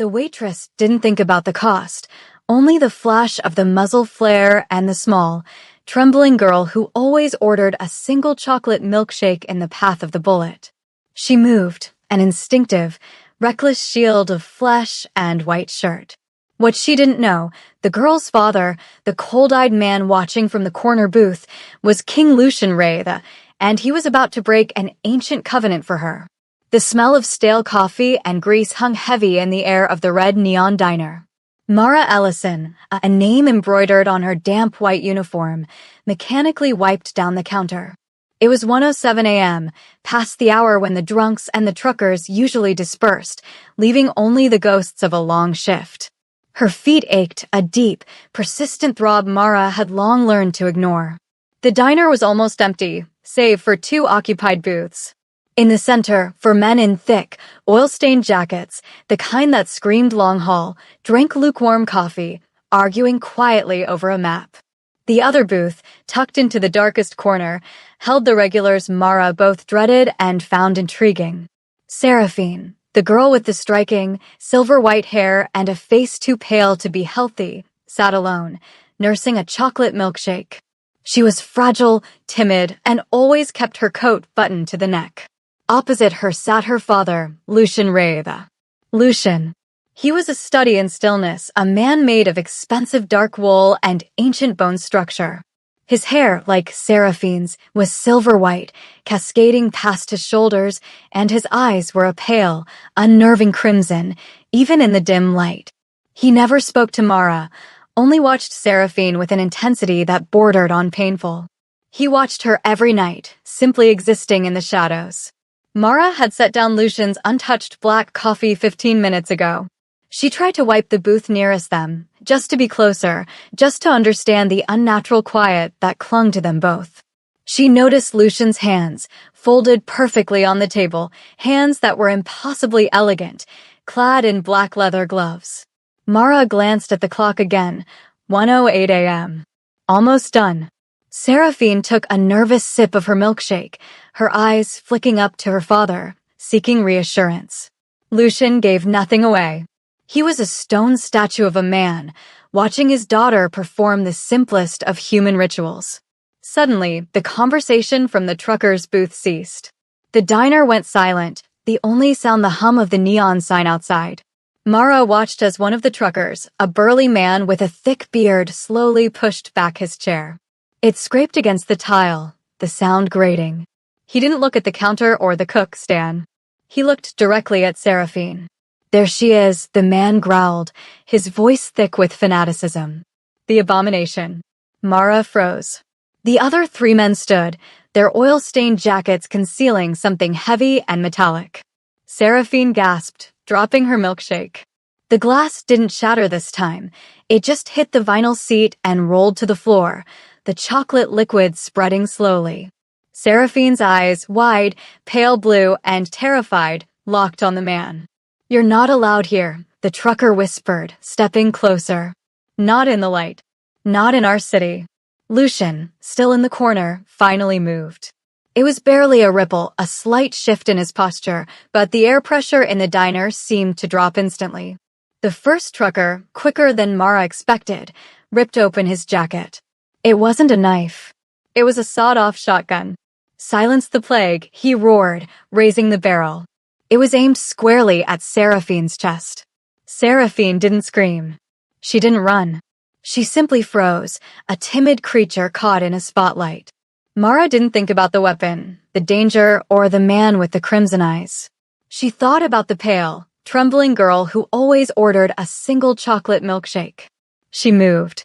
The waitress didn't think about the cost, only the flash of the muzzle flare and the small, trembling girl who always ordered a single chocolate milkshake in the path of the bullet. She moved, an instinctive, reckless shield of flesh and white shirt. What she didn't know, the girl's father, the cold-eyed man watching from the corner booth, was King Lucian Heir, and he was about to break an ancient covenant for her. The smell of stale coffee and grease hung heavy in the air of the red neon diner. Mara Ellison, a name embroidered on her damp white uniform, mechanically wiped down the counter. It was 1:07 a.m., past the hour when the drunks and the truckers usually dispersed, leaving only the ghosts of a long shift. Her feet ached, a deep, persistent throb Mara had long learned to ignore. The diner was almost empty, save for 2 occupied booths. In the center, for men in thick, oil-stained jackets, the kind that screamed long haul, drank lukewarm coffee, arguing quietly over a map. The other booth, tucked into the darkest corner, held the regulars Mara both dreaded and found intriguing. Seraphine, the girl with the striking, silver-white hair and a face too pale to be healthy, sat alone, nursing a chocolate milkshake. She was fragile, timid, and always kept her coat buttoned to the neck. Opposite her sat her father, Lucian Heir. Lucian. He was a study in stillness, a man made of expensive dark wool and ancient bone structure. His hair, like Seraphine's, was silver-white, cascading past his shoulders, and his eyes were a pale, unnerving crimson, even in the dim light. He never spoke to Mara, only watched Seraphine with an intensity that bordered on painful. He watched her every night, simply existing in the shadows. Mara had set down Lucian's untouched black coffee 15 minutes ago. She tried to wipe the booth nearest them, just to be closer, just to understand the unnatural quiet that clung to them both. She noticed Lucian's hands, folded perfectly on the table, hands that were impossibly elegant, clad in black leather gloves. Mara glanced at the clock again, 1:08 a.m. Almost done. Seraphine took a nervous sip of her milkshake, her eyes flicking up to her father, seeking reassurance. Lucian gave nothing away. He was a stone statue of a man, watching his daughter perform the simplest of human rituals. Suddenly, the conversation from the trucker's booth ceased. The diner went silent, the only sound the hum of the neon sign outside. Mara watched as one of the truckers, a burly man with a thick beard, slowly pushed back his chair. It scraped against the tile, the sound grating. He didn't look at the counter or the cook, Stan. He looked directly at Seraphine. "There she is," the man growled, his voice thick with fanaticism. The abomination. Mara froze. The other 3 men stood, their oil-stained jackets concealing something heavy and metallic. Seraphine gasped, dropping her milkshake. The glass didn't shatter this time. It just hit the vinyl seat and rolled to the floor, the chocolate liquid spreading slowly. Seraphine's eyes, wide, pale blue, and terrified, locked on the man. "You're not allowed here," the trucker whispered, stepping closer. "Not in the light. Not in our city." Lucian, still in the corner, finally moved. It was barely a ripple, a slight shift in his posture, but the air pressure in the diner seemed to drop instantly. The first trucker, quicker than Mara expected, ripped open his jacket. It wasn't a knife. It was a sawed-off shotgun. "Silence the plague," he roared, raising the barrel. It was aimed squarely at Seraphine's chest. Seraphine didn't scream. She didn't run. She simply froze, a timid creature caught in a spotlight. Mara didn't think about the weapon, the danger, or the man with the crimson eyes. She thought about the pale, trembling girl who always ordered a single chocolate milkshake. She moved.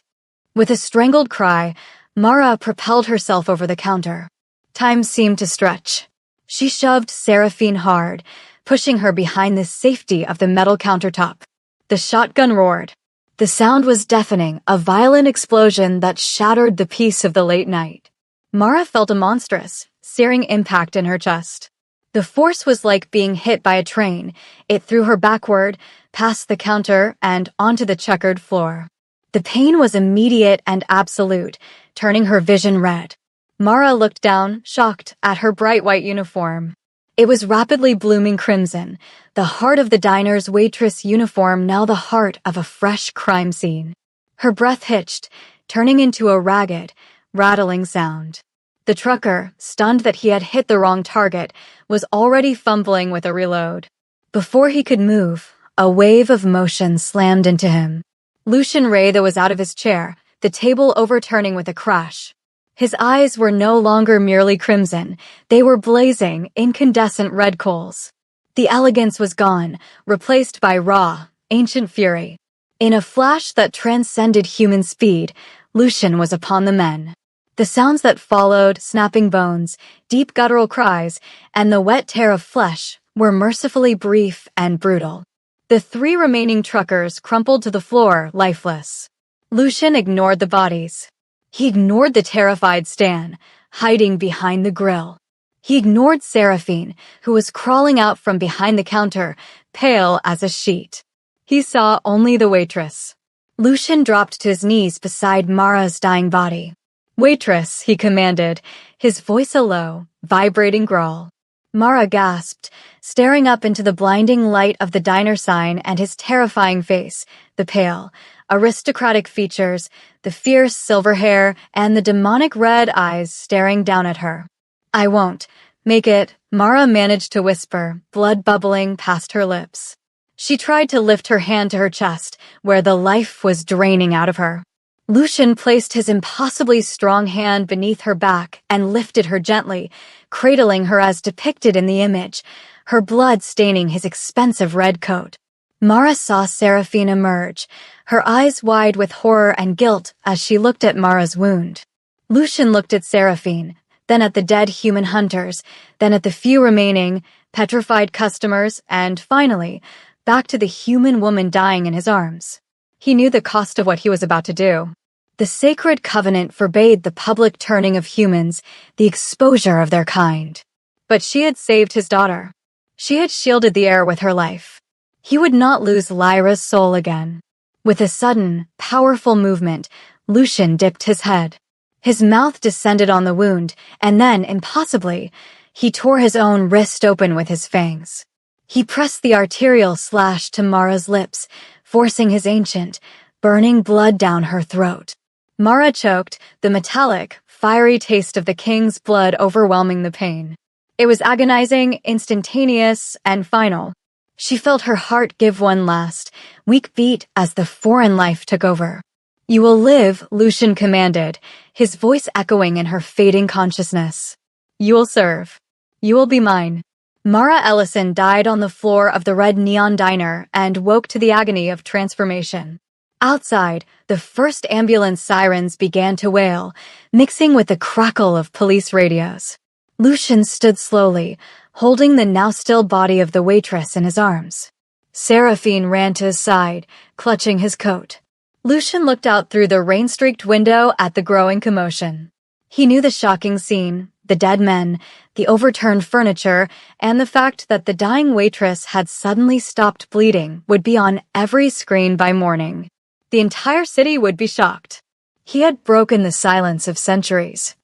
With a strangled cry, Mara propelled herself over the counter. Time seemed to stretch. She shoved Seraphine hard, pushing her behind the safety of the metal countertop. The shotgun roared. The sound was deafening, a violent explosion that shattered the peace of the late night. Mara felt a monstrous, searing impact in her chest. The force was like being hit by a train. It threw her backward, past the counter, and onto the checkered floor. The pain was immediate and absolute, turning her vision red. Mara looked down, shocked, at her bright white uniform. It was rapidly blooming crimson, the heart of the diner's waitress uniform, now the heart of a fresh crime scene. Her breath hitched, turning into a ragged, rattling sound. The trucker, stunned that he had hit the wrong target, was already fumbling with a reload. Before he could move, a wave of motion slammed into him. Lucian Raytha was out of his chair, the table overturning with a crash. His eyes were no longer merely crimson, they were blazing, incandescent red coals. The elegance was gone, replaced by raw, ancient fury. In a flash that transcended human speed, Lucian was upon the men. The sounds that followed, snapping bones, deep guttural cries, and the wet tear of flesh, were mercifully brief and brutal. The three remaining truckers crumpled to the floor, lifeless. Lucian ignored the bodies. He ignored the terrified Stan, hiding behind the grill. He ignored Seraphine, who was crawling out from behind the counter, pale as a sheet. He saw only the waitress. Lucian dropped to his knees beside Mara's dying body. "Waitress," he commanded, his voice a low, vibrating growl. Mara gasped, staring up into the blinding light of the diner sign and his terrifying face, the pale, aristocratic features, the fierce silver hair, and the demonic red eyes staring down at her. "I won't. Make it," Mara managed to whisper, blood bubbling past her lips. She tried to lift her hand to her chest, where the life was draining out of her. Lucian placed his impossibly strong hand beneath her back and lifted her gently, cradling her as depicted in the image, her blood staining his expensive red coat. Mara saw Seraphine emerge, her eyes wide with horror and guilt as she looked at Mara's wound. Lucian looked at Seraphine, then at the dead human hunters, then at the few remaining, petrified customers, and finally, back to the human woman dying in his arms. He knew the cost of what he was about to do. The sacred covenant forbade the public turning of humans, the exposure of their kind. But she had saved his daughter. She had shielded the heir with her life. He would not lose Lyra's soul again. With a sudden, powerful movement, Lucian dipped his head. His mouth descended on the wound, and then, impossibly, he tore his own wrist open with his fangs. He pressed the arterial slash to Mara's lips, forcing his ancient, burning blood down her throat. Mara choked, the metallic, fiery taste of the king's blood overwhelming the pain. It was agonizing, instantaneous, and final. She felt her heart give one last, weak beat as the foreign life took over. "You will live," Lucian commanded, his voice echoing in her fading consciousness. "You will serve. You will be mine." Mara Ellison died on the floor of the red neon diner and woke to the agony of transformation. Outside, the first ambulance sirens began to wail, mixing with the crackle of police radios. Lucian stood slowly, holding the now-still body of the waitress in his arms. Seraphine ran to his side, clutching his coat. Lucian looked out through the rain-streaked window at the growing commotion. He knew the shocking scene, the dead men, the overturned furniture, and the fact that the dying waitress had suddenly stopped bleeding would be on every screen by morning. The entire city would be shocked. He had broken the silence of centuries.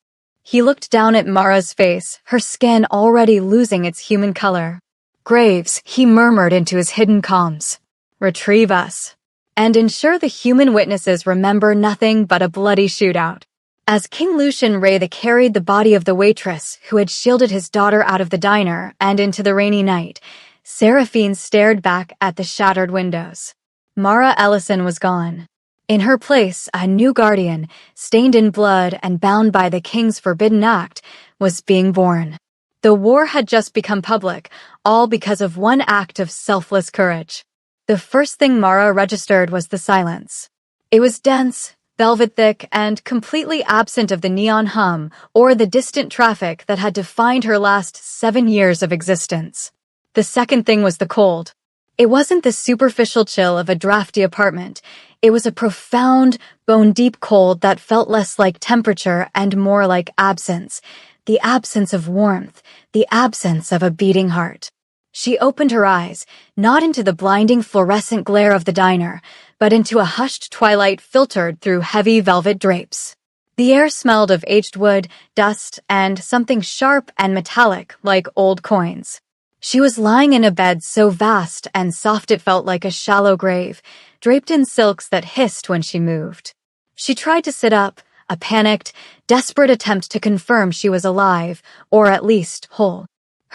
He looked down at Mara's face, her skin already losing its human color. "Graves," he murmured into his hidden calms. "Retrieve us. And ensure the human witnesses remember nothing but a bloody shootout." As King Lucian Raytha carried the body of the waitress who had shielded his daughter out of the diner and into the rainy night, Seraphine stared back at the shattered windows. Mara Ellison was gone. In her place, a new guardian, stained in blood and bound by the king's forbidden act, was being born. The war had just become public, all because of one act of selfless courage. The first thing Mara registered was the silence. It was dense, velvet thick, and completely absent of the neon hum or the distant traffic that had defined her last 7 years of existence. The second thing was the cold. It wasn't the superficial chill of a drafty apartment. It was a profound, bone-deep cold that felt less like temperature and more like absence. The absence of warmth, the absence of a beating heart. She opened her eyes, not into the blinding fluorescent glare of the diner, but into a hushed twilight filtered through heavy velvet drapes. The air smelled of aged wood, dust, and something sharp and metallic like old coins. She was lying in a bed so vast and soft it felt like a shallow grave, draped in silks that hissed when she moved. She tried to sit up, a panicked, desperate attempt to confirm she was alive, or at least whole.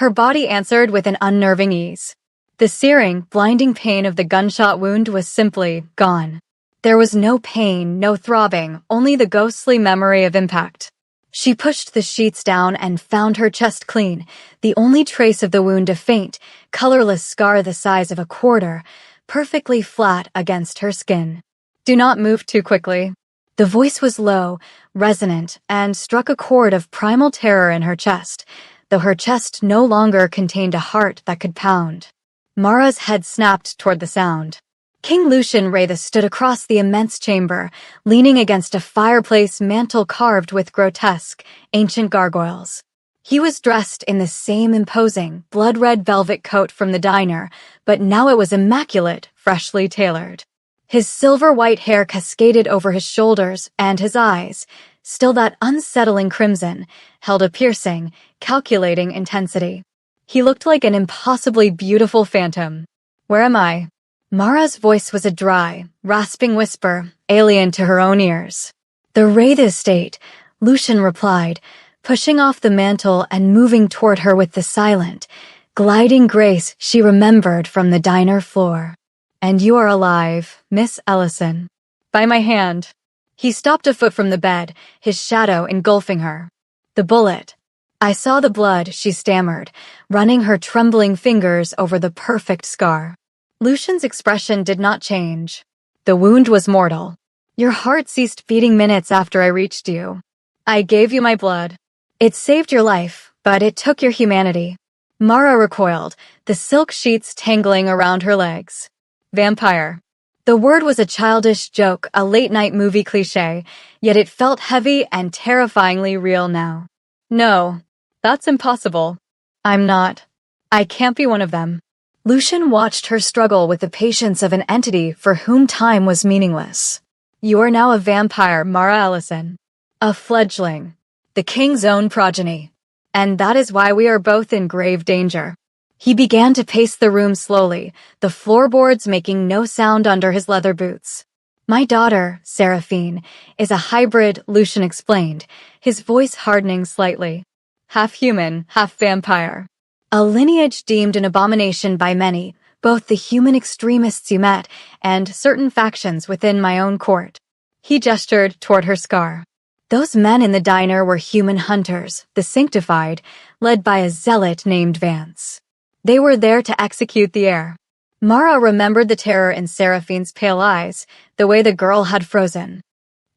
Her body answered with an unnerving ease. The searing, blinding pain of the gunshot wound was simply gone. There was no pain, no throbbing, only the ghostly memory of impact. She pushed the sheets down and found her chest clean, the only trace of the wound a faint, colorless scar the size of a quarter, perfectly flat against her skin. Do not move too quickly. The voice was low, resonant, and struck a chord of primal terror in her chest, though her chest no longer contained a heart that could pound. Mara's head snapped toward the sound. King Lucian Wraitha stood across the immense chamber, leaning against a fireplace mantel carved with grotesque, ancient gargoyles. He was dressed in the same imposing, blood-red velvet coat from the diner, but now it was immaculate, freshly tailored. His silver-white hair cascaded over his shoulders, and his eyes, still that unsettling crimson, held a piercing, calculating intensity. He looked like an impossibly beautiful phantom. "Where am I?" Mara's voice was a dry, rasping whisper, alien to her own ears. "The Wraitha estate," Lucian replied, pushing off the mantle and moving toward her with the silent, gliding grace she remembered from the diner floor. "And you are alive, Miss Ellison. By my hand." He stopped a foot from the bed, his shadow engulfing her. "The bullet." "I saw the blood," she stammered, running her trembling fingers over the perfect scar. Lucian's expression did not change. "The wound was mortal. Your heart ceased beating minutes after I reached you. I gave you my blood. It saved your life, but it took your humanity." Mara recoiled, the silk sheets tangling around her legs. "Vampire." The word was a childish joke, a late-night movie cliché, yet it felt heavy and terrifyingly real now. "No, that's impossible. I'm not. I can't be one of them." Lucian watched her struggle with the patience of an entity for whom time was meaningless. "You are now a vampire, Mara Ellison. A fledgling. The king's own progeny. And that is why we are both in grave danger." He began to pace the room slowly, the floorboards making no sound under his leather boots. "My daughter, Seraphine, is a hybrid," Lucian explained, his voice hardening slightly. "Half human, half vampire. A lineage deemed an abomination by many, both the human extremists you met and certain factions within my own court." He gestured toward her scar. "Those men in the diner were human hunters, the sanctified, led by a zealot named Vance. They were there to execute the heir." Mara remembered the terror in Seraphine's pale eyes, the way the girl had frozen.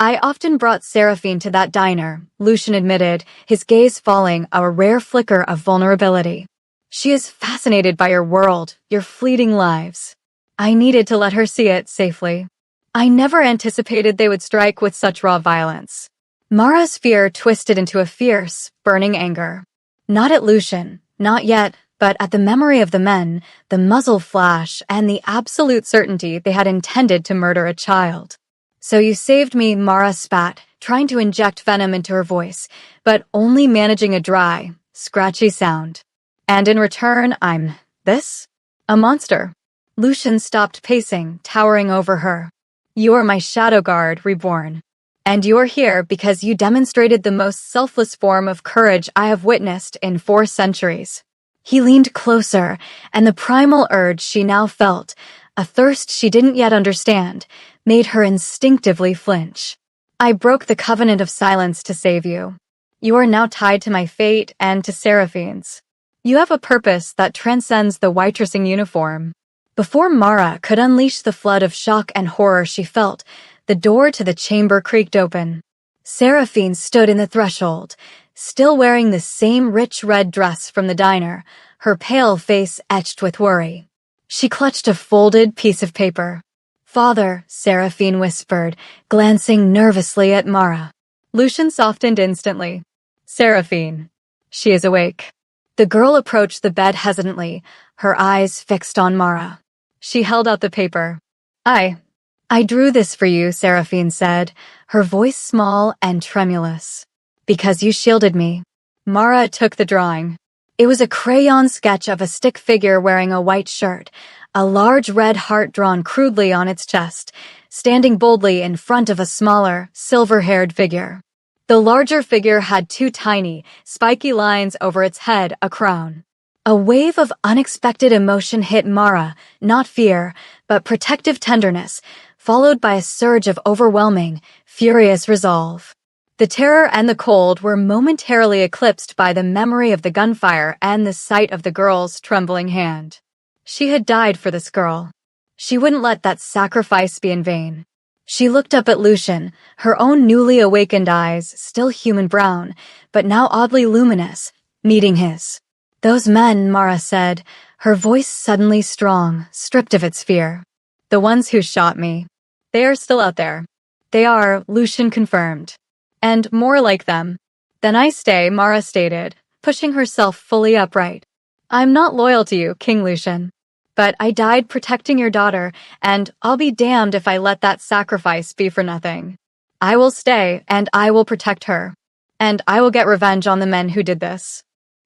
"I often brought Seraphine to that diner," Lucian admitted, his gaze falling, a rare flicker of vulnerability. "She is fascinated by your world, your fleeting lives. I needed to let her see it safely. I never anticipated they would strike with such raw violence." Mara's fear twisted into a fierce, burning anger. Not at Lucian, not yet, but at the memory of the men, the muzzle flash, and the absolute certainty they had intended to murder a child. "So you saved me," Mara spat, trying to inject venom into her voice, but only managing a dry, scratchy sound. "And in return, I'm this? A monster." Lucian stopped pacing, towering over her. "You are my shadow guard, reborn. And you're here because you demonstrated the most selfless form of courage I have witnessed in 4 centuries." He leaned closer, and the primal urge she now felt, a thirst she didn't yet understand, made her instinctively flinch. "I broke the covenant of silence to save you. You are now tied to my fate and to Seraphine's. You have a purpose that transcends the waitressing uniform." Before Mara could unleash the flood of shock and horror she felt, the door to the chamber creaked open. Seraphine stood in the threshold, still wearing the same rich red dress from the diner, her pale face etched with worry. She clutched a folded piece of paper. "Father," Seraphine whispered, glancing nervously at Mara. Lucian softened instantly. "Seraphine. She is awake." The girl approached the bed hesitantly, her eyes fixed on Mara. She held out the paper. I drew this for you," Seraphine said, her voice small and tremulous. "Because you shielded me." Mara took the drawing. It was a crayon sketch of a stick figure wearing a white shirt, a large red heart drawn crudely on its chest, standing boldly in front of a smaller, silver-haired figure. The larger figure had two tiny, spiky lines over its head, a crown. A wave of unexpected emotion hit Mara, not fear, but protective tenderness, followed by a surge of overwhelming, furious resolve. The terror and the cold were momentarily eclipsed by the memory of the gunfire and the sight of the girl's trembling hand. She had died for this girl. She wouldn't let that sacrifice be in vain. She looked up at Lucian, her own newly awakened eyes, still human brown, but now oddly luminous, meeting his. "Those men," Mara said, her voice suddenly strong, stripped of its fear. "The ones who shot me. They are still out there." "They are," Lucian confirmed. "And more like them." "Then I stay," Mara stated, pushing herself fully upright. "I'm not loyal to you, King Lucian. But I died protecting your daughter, and I'll be damned if I let that sacrifice be for nothing. I will stay, and I will protect her. And I will get revenge on the men who did this."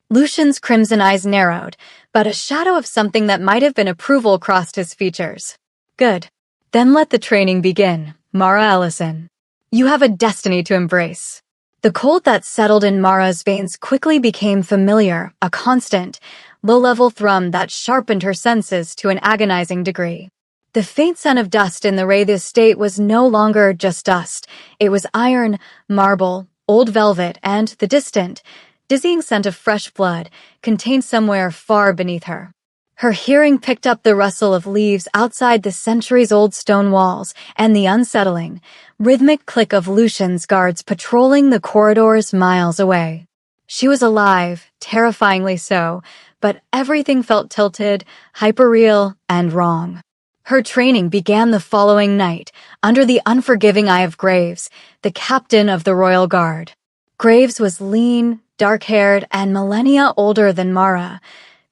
Lucian's crimson eyes narrowed, but a shadow of something that might have been approval crossed his features. "Good. Then let the training begin, Mara Ellison. You have a destiny to embrace." The cold that settled in Mara's veins quickly became familiar, a constant, low-level thrum that sharpened her senses to an agonizing degree. The faint scent of dust in the Wraith estate was no longer just dust. It was iron, marble, old velvet, and the distant, dizzying scent of fresh blood contained somewhere far beneath her. Her hearing picked up the rustle of leaves outside the centuries-old stone walls and the unsettling, rhythmic click of Lucian's guards patrolling the corridors miles away. She was alive, terrifyingly so, but everything felt tilted, hyperreal, and wrong. Her training began the following night, under the unforgiving eye of Graves, the captain of the Royal Guard. Graves was lean, dark-haired, and millennia older than Mara,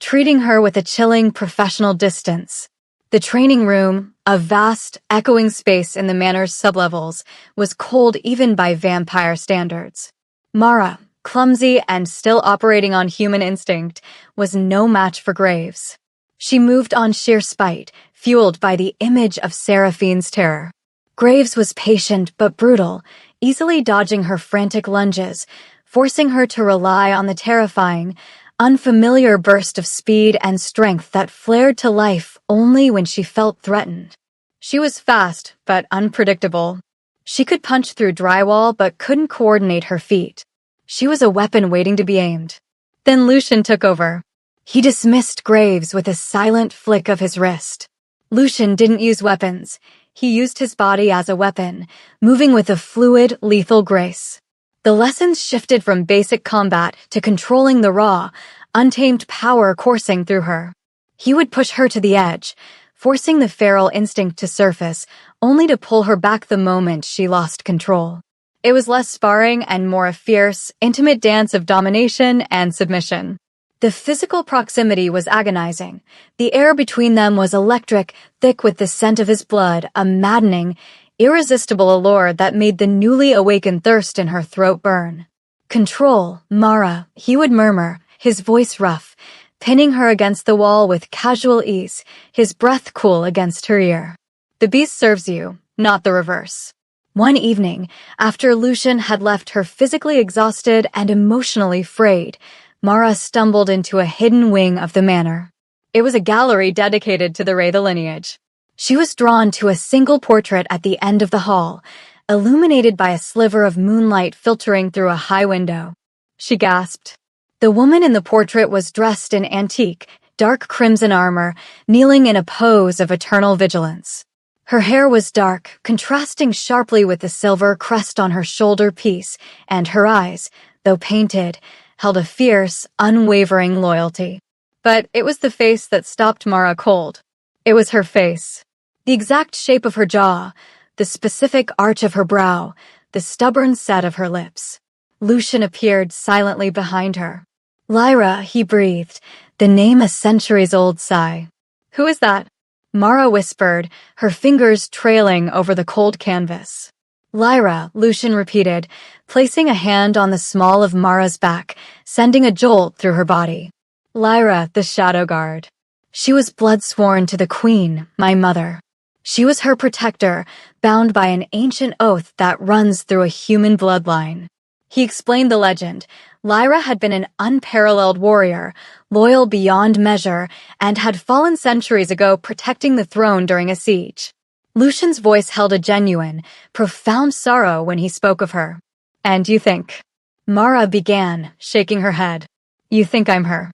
treating her with a chilling professional distance. The training room, a vast, echoing space in the manor's sublevels, was cold even by vampire standards. Mara, clumsy and still operating on human instinct, was no match for Graves. She moved on sheer spite, fueled by the image of Seraphine's terror. Graves was patient but brutal, easily dodging her frantic lunges, forcing her to rely on the terrifying, unfamiliar burst of speed and strength that flared to life only when she felt threatened. She was fast, but unpredictable. She could punch through drywall but couldn't coordinate her feet. She was a weapon waiting to be aimed. Then Lucian took over. He dismissed Graves with a silent flick of his wrist. Lucian didn't use weapons. He used his body as a weapon, moving with a fluid, lethal grace. The lessons shifted from basic combat to controlling the raw, untamed power coursing through her. He would push her to the edge, forcing the feral instinct to surface, only to pull her back the moment she lost control. It was less sparring and more a fierce, intimate dance of domination and submission. The physical proximity was agonizing. The air between them was electric, thick with the scent of his blood, a maddening, irresistible allure that made the newly awakened thirst in her throat burn. "Control, Mara," he would murmur, his voice rough, pinning her against the wall with casual ease, his breath cool against her ear. "The beast serves you, not the reverse." One evening, after Lucian had left her physically exhausted and emotionally frayed, Mara stumbled into a hidden wing of the manor. It was a gallery dedicated to the Wraith lineage. She was drawn to a single portrait at the end of the hall, illuminated by a sliver of moonlight filtering through a high window. She gasped. The woman in the portrait was dressed in antique, dark crimson armor, kneeling in a pose of eternal vigilance. Her hair was dark, contrasting sharply with the silver crest on her shoulder piece, and her eyes, though painted, held a fierce, unwavering loyalty. But it was the face that stopped Mara cold. It was her face. The exact shape of her jaw, the specific arch of her brow, the stubborn set of her lips. Lucian appeared silently behind her. "Lyra," he breathed, the name a centuries-old sigh. "Who is that?" Mara whispered, her fingers trailing over the cold canvas. "Lyra," Lucian repeated, placing a hand on the small of Mara's back, sending a jolt through her body. Lyra, the Shadow Guard. She was blood-sworn to the Queen, my mother. She was her protector, bound by an ancient oath that runs through a human bloodline. He explained the legend. Lyra had been an unparalleled warrior, loyal beyond measure, and had fallen centuries ago protecting the throne during a siege. Lucian's voice held a genuine, profound sorrow when he spoke of her. "And you think?" Mara began, shaking her head. "You think I'm her?"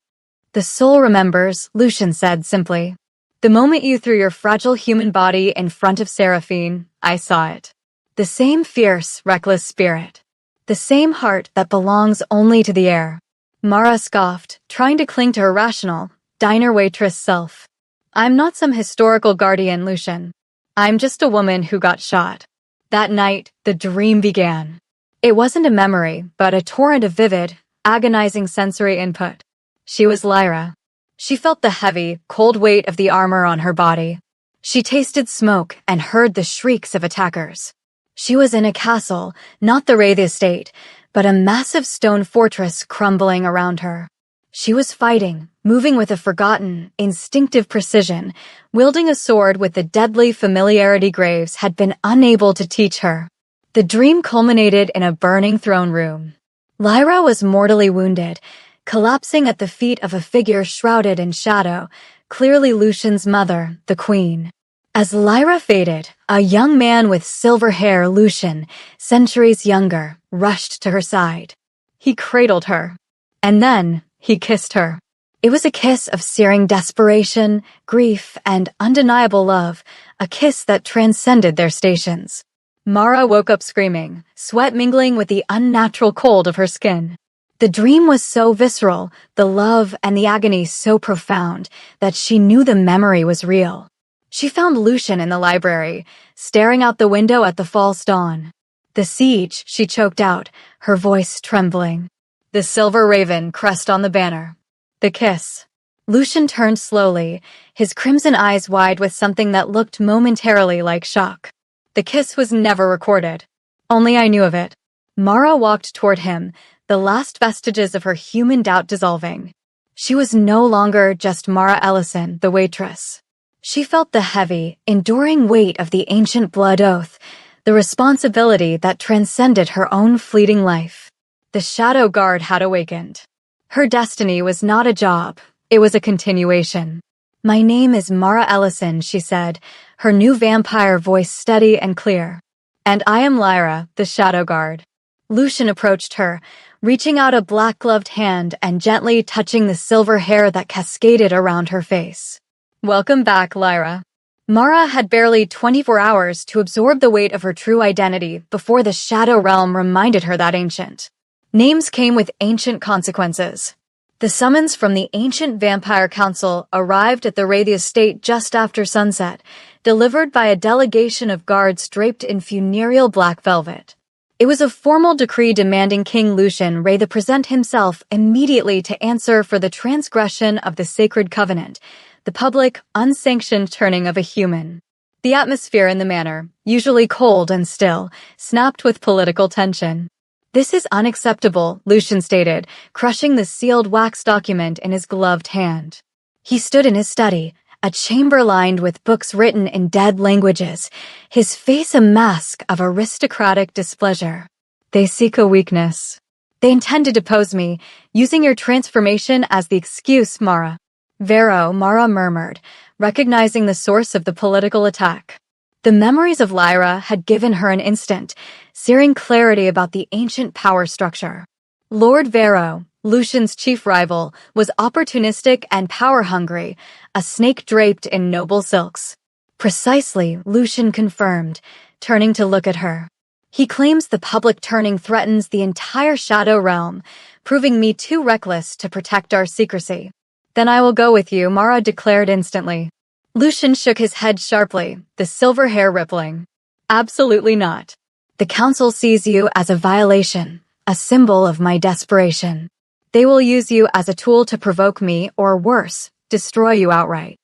"The soul remembers," Lucian said simply. "The moment you threw your fragile human body in front of Seraphine, I saw it. The same fierce, reckless spirit. The same heart that belongs only to the heir." Mara scoffed, trying to cling to her rational, diner waitress self. "I'm not some historical guardian, Lucian. I'm just a woman who got shot." That night, the dream began. It wasn't a memory, but a torrent of vivid, agonizing sensory input. She was Lyra. She felt the heavy, cold weight of the armor on her body. She tasted smoke and heard the shrieks of attackers. She was in a castle, not the Wraith estate, but a massive stone fortress crumbling around her. She was fighting, moving with a forgotten, instinctive precision, wielding a sword with the deadly familiarity Graves had been unable to teach her. The dream culminated in a burning throne room. Lyra was mortally wounded, collapsing at the feet of a figure shrouded in shadow, clearly Lucian's mother, the Queen. As Lyra faded, a young man with silver hair, Lucian, centuries younger, rushed to her side. He cradled her. And then, he kissed her. It was a kiss of searing desperation, grief, and undeniable love, a kiss that transcended their stations. Mara woke up screaming, sweat mingling with the unnatural cold of her skin. The dream was so visceral, the love and the agony so profound, that she knew the memory was real. She found Lucian in the library, staring out the window at the false dawn. "The siege," she choked out, her voice trembling. "The silver raven crest on the banner. The kiss." Lucian turned slowly, his crimson eyes wide with something that looked momentarily like shock. "The kiss was never recorded. Only I knew of it." Mara walked toward him, the last vestiges of her human doubt dissolving. She was no longer just Mara Ellison, the waitress. She felt the heavy, enduring weight of the ancient blood oath, the responsibility that transcended her own fleeting life. The Shadow Guard had awakened. Her destiny was not a job, it was a continuation. "My name is Mara Ellison," she said, her new vampire voice steady and clear. "And I am Lyra, the Shadow Guard." Lucian approached her, reaching out a black-gloved hand and gently touching the silver hair that cascaded around her face. "Welcome back, Lyra." Mara had barely 24 hours to absorb the weight of her true identity before the Shadow Realm reminded her that ancient names came with ancient consequences. The summons from the ancient Vampire Council arrived at the Wraith estate just after sunset, delivered by a delegation of guards draped in funereal black velvet. It was a formal decree demanding King Lucian Wraith present himself immediately to answer for the transgression of the Sacred Covenant, the public, unsanctioned turning of a human. The atmosphere in the manor, usually cold and still, snapped with political tension. "This is unacceptable," Lucian stated, crushing the sealed wax document in his gloved hand. He stood in his study, a chamber lined with books written in dead languages, his face a mask of aristocratic displeasure. "They seek a weakness. They intend to depose me, using your transformation as the excuse, Mara." Mara murmured, recognizing the source of the political attack. The memories of Lyra had given her an instant, searing clarity about the ancient power structure. Lord Vero, Lucian's chief rival, was opportunistic and power-hungry, a snake draped in noble silks. "Precisely," Lucian confirmed, turning to look at her. "He claims the public turning threatens the entire Shadow Realm, proving me too reckless to protect our secrecy." "Then I will go with you," Mara declared instantly. Lucian shook his head sharply, the silver hair rippling. "Absolutely not. The council sees you as a violation, a symbol of my desperation. They will use you as a tool to provoke me, or worse, destroy you outright."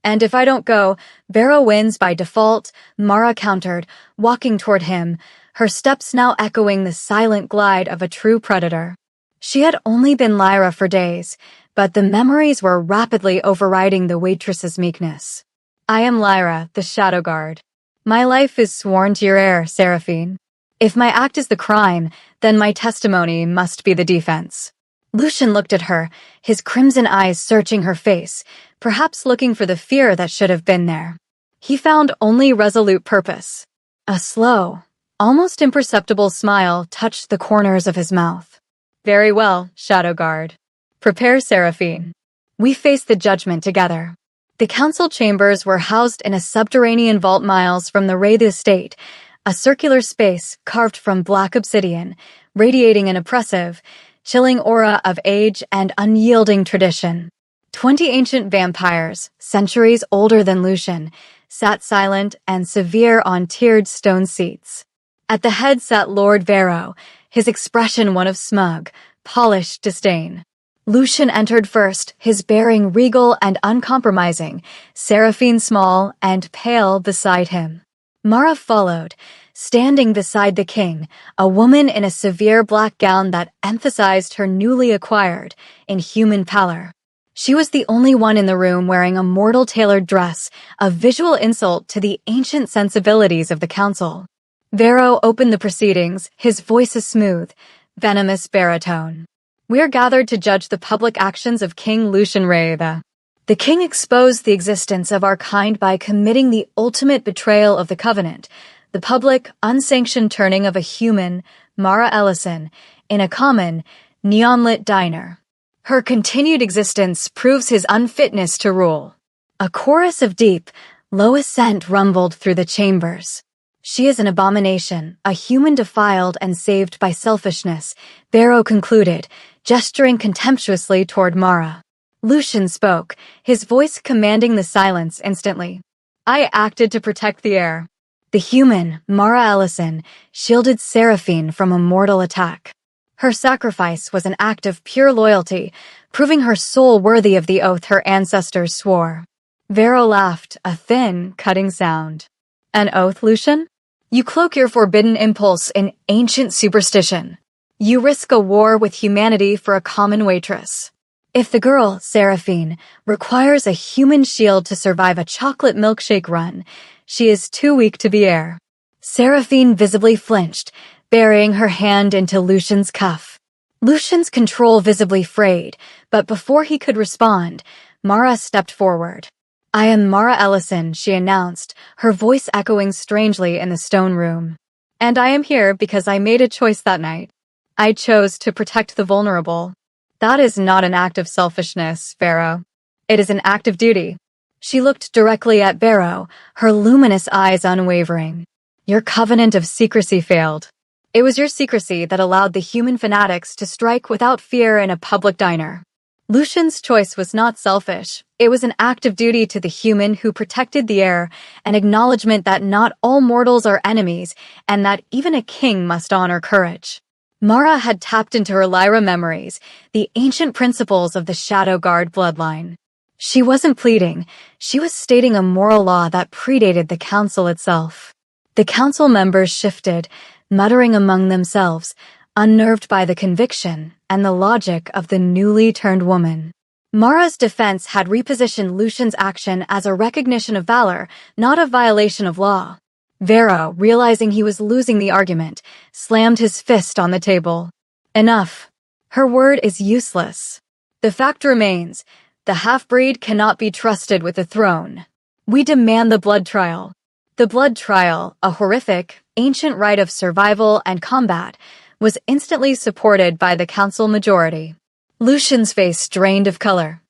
"And if I don't go, Vero wins by default," Mara countered, walking toward him, her steps now echoing the silent glide of a true predator. She had only been Lyra for days, but the memories were rapidly overriding the waitress's meekness. I am Lyra, the Shadow Guard. My life is sworn to your heir, Seraphine. If my act is the crime, then my testimony must be the defense. Lucian looked at her, his crimson eyes searching her face, perhaps looking for the fear that should have been there. He found only resolute purpose. A slow, almost imperceptible smile touched the corners of his mouth. Very well, Shadow Guard. Prepare, Seraphine. We face the judgment together. The council chambers were housed in a subterranean vault miles from the Wraith estate, a circular space carved from black obsidian, radiating an oppressive, chilling aura of age and unyielding tradition. 20 ancient vampires, centuries older than Lucian, sat silent and severe on tiered stone seats. At the head sat Lord Vero, his expression one of smug, polished disdain. Lucian entered first, his bearing regal and uncompromising, Seraphine small and pale beside him. Mara followed, standing beside the king, a woman in a severe black gown that emphasized her newly acquired, inhuman pallor. She was the only one in the room wearing a mortal-tailored dress, a visual insult to the ancient sensibilities of the council. Vero opened the proceedings, his voice a smooth, venomous baritone. We're gathered to judge the public actions of King Lucian Raetha. The king exposed the existence of our kind by committing the ultimate betrayal of the covenant, the public, unsanctioned turning of a human, Mara Ellison, in a common, neon-lit diner. Her continued existence proves his unfitness to rule. A chorus of deep, low assent rumbled through the chambers. She is an abomination, a human defiled and saved by selfishness, Vero concluded, gesturing contemptuously toward Mara. Lucian spoke, his voice commanding the silence instantly. I acted to protect the heir. The human, Mara Ellison, shielded Seraphine from a mortal attack. Her sacrifice was an act of pure loyalty, proving her soul worthy of the oath her ancestors swore. Vero laughed, a thin, cutting sound. An oath, Lucian? You cloak your forbidden impulse in ancient superstition. You risk a war with humanity for a common waitress. If the girl, Seraphine, requires a human shield to survive a chocolate milkshake run, she is too weak to be heir. Seraphine visibly flinched, burying her hand into Lucian's cuff. Lucian's control visibly frayed, but before he could respond, Mara stepped forward. I am Mara Ellison, she announced, her voice echoing strangely in the stone room. And I am here because I made a choice that night. I chose to protect the vulnerable. That is not an act of selfishness, Vero. It is an act of duty. She looked directly at Vero, her luminous eyes unwavering. Your covenant of secrecy failed. It was your secrecy that allowed the human fanatics to strike without fear in a public diner. Lucian's choice was not selfish. It was an act of duty to the human who protected the heir, an acknowledgement that not all mortals are enemies, and that even a king must honor courage. Mara had tapped into her Lyra memories, the ancient principles of the Shadow Guard bloodline. She wasn't pleading, she was stating a moral law that predated the council itself. The council members shifted, muttering among themselves, unnerved by the conviction and the logic of the newly turned woman. Mara's defense had repositioned Lucian's action as a recognition of valor, not a violation of law. Vero, realizing he was losing the argument, slammed his fist on the table. Enough. Her word is useless. The fact remains, the half-breed cannot be trusted with the throne. We demand the blood trial. The blood trial, a horrific, ancient rite of survival and combat, was instantly supported by the council majority. Lucian's face drained of color.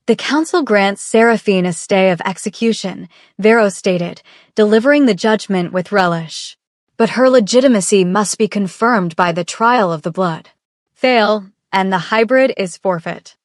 The council grants Seraphine a stay of execution, Vero stated, delivering the judgment with relish. But her legitimacy must be confirmed by the trial of the blood. Fail, and the hybrid is forfeit.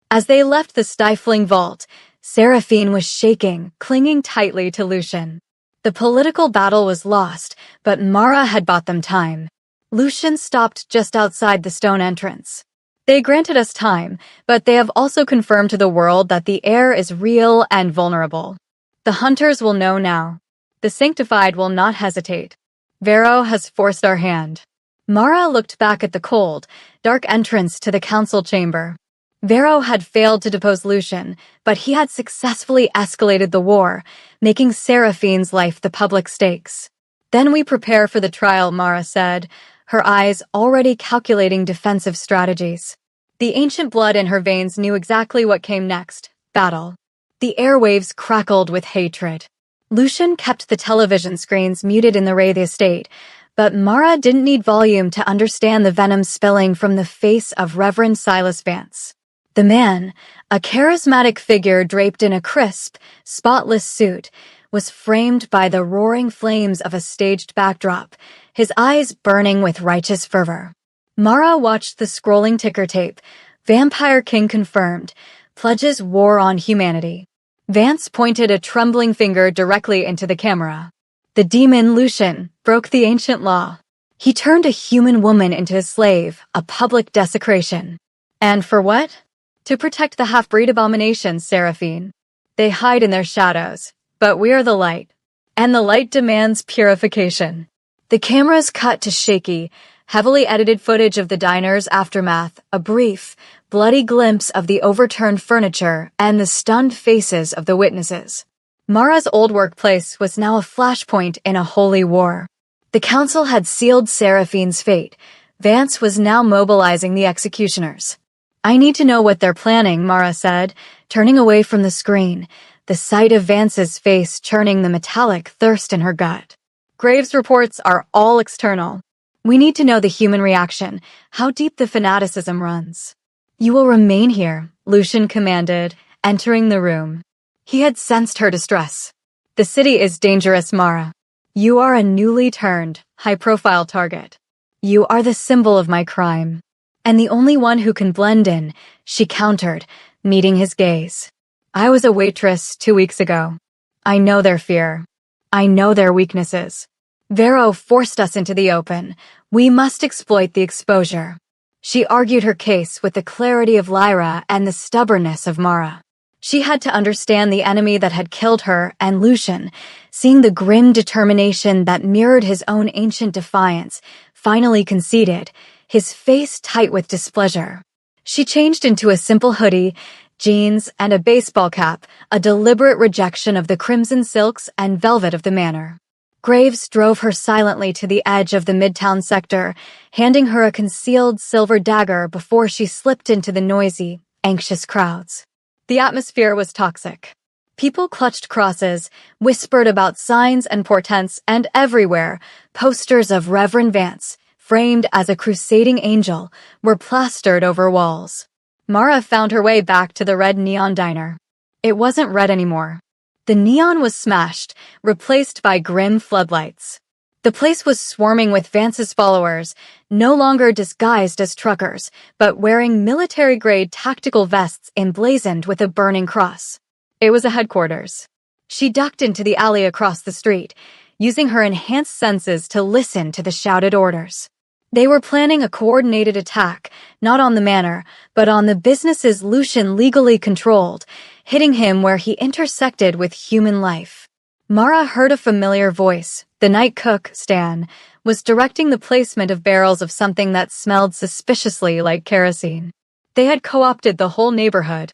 As they left the stifling vault, Seraphine was shaking, clinging tightly to Lucian. The political battle was lost, but Mara had bought them time. Lucian stopped just outside the stone entrance. They granted us time, but they have also confirmed to the world that the heir is real and vulnerable. The hunters will know now. The sanctified will not hesitate. Vero has forced our hand. Mara looked back at the cold, dark entrance to the council chamber. Vero had failed to depose Lucian, but he had successfully escalated the war, making Seraphine's life the public stakes. Then we prepare for the trial, Mara said, her eyes already calculating defensive strategies. The ancient blood in her veins knew exactly what came next: battle. The airwaves crackled with hatred. Lucian kept the television screens muted in the Wraith estate, but Mara didn't need volume to understand the venom spilling from the face of Reverend Silas Vance. The man, a charismatic figure draped in a crisp, spotless suit, was framed by the roaring flames of a staged backdrop, his eyes burning with righteous fervor. Mara watched the scrolling ticker tape. Vampire King confirmed. Pledges war on humanity. Vance pointed a trembling finger directly into the camera. The demon Lucian broke the ancient law. He turned a human woman into a slave, a public desecration. And for what? To protect the half-breed abominations, Seraphine. They hide in their shadows, but we are the light. And the light demands purification. The cameras cut to shaky, heavily edited footage of the diner's aftermath, a brief, bloody glimpse of the overturned furniture and the stunned faces of the witnesses. Mara's old workplace was now a flashpoint in a holy war. The council had sealed Seraphine's fate. Vance was now mobilizing the executioners. I need to know what they're planning, Mara said, turning away from the screen, the sight of Vance's face churning the metallic thirst in her gut. Graves' reports are all external. We need to know the human reaction, how deep the fanaticism runs. You will remain here, Lucian commanded, entering the room. He had sensed her distress. The city is dangerous, Mara. You are a newly turned, high-profile target. You are the symbol of my crime. And the only one who can blend in, she countered, meeting his gaze. I was a waitress 2 weeks ago. I know their fear. I know their weaknesses. Vero forced us into the open. We must exploit the exposure. She argued her case with the clarity of Lyra and the stubbornness of Mara. She had to understand the enemy that had killed her and Lucian, seeing the grim determination that mirrored his own ancient defiance, finally conceded, his face tight with displeasure. She changed into a simple hoodie, jeans, and a baseball cap, a deliberate rejection of the crimson silks and velvet of the manor. Graves drove her silently to the edge of the Midtown sector, handing her a concealed silver dagger before she slipped into the noisy, anxious crowds. The atmosphere was toxic. People clutched crosses, whispered about signs and portents, and everywhere, posters of Reverend Vance, framed as a crusading angel, were plastered over walls. Mara found her way back to the red neon diner. It wasn't red anymore. The neon was smashed, replaced by grim floodlights. The place was swarming with Vance's followers, no longer disguised as truckers, but wearing military-grade tactical vests emblazoned with a burning cross. It was a headquarters. She ducked into the alley across the street, using her enhanced senses to listen to the shouted orders. They were planning a coordinated attack, not on the manor, but on the businesses Lucian legally controlled, hitting him where he intersected with human life. Mara heard a familiar voice. The night cook, Stan, was directing the placement of barrels of something that smelled suspiciously like kerosene. They had co-opted the whole neighborhood.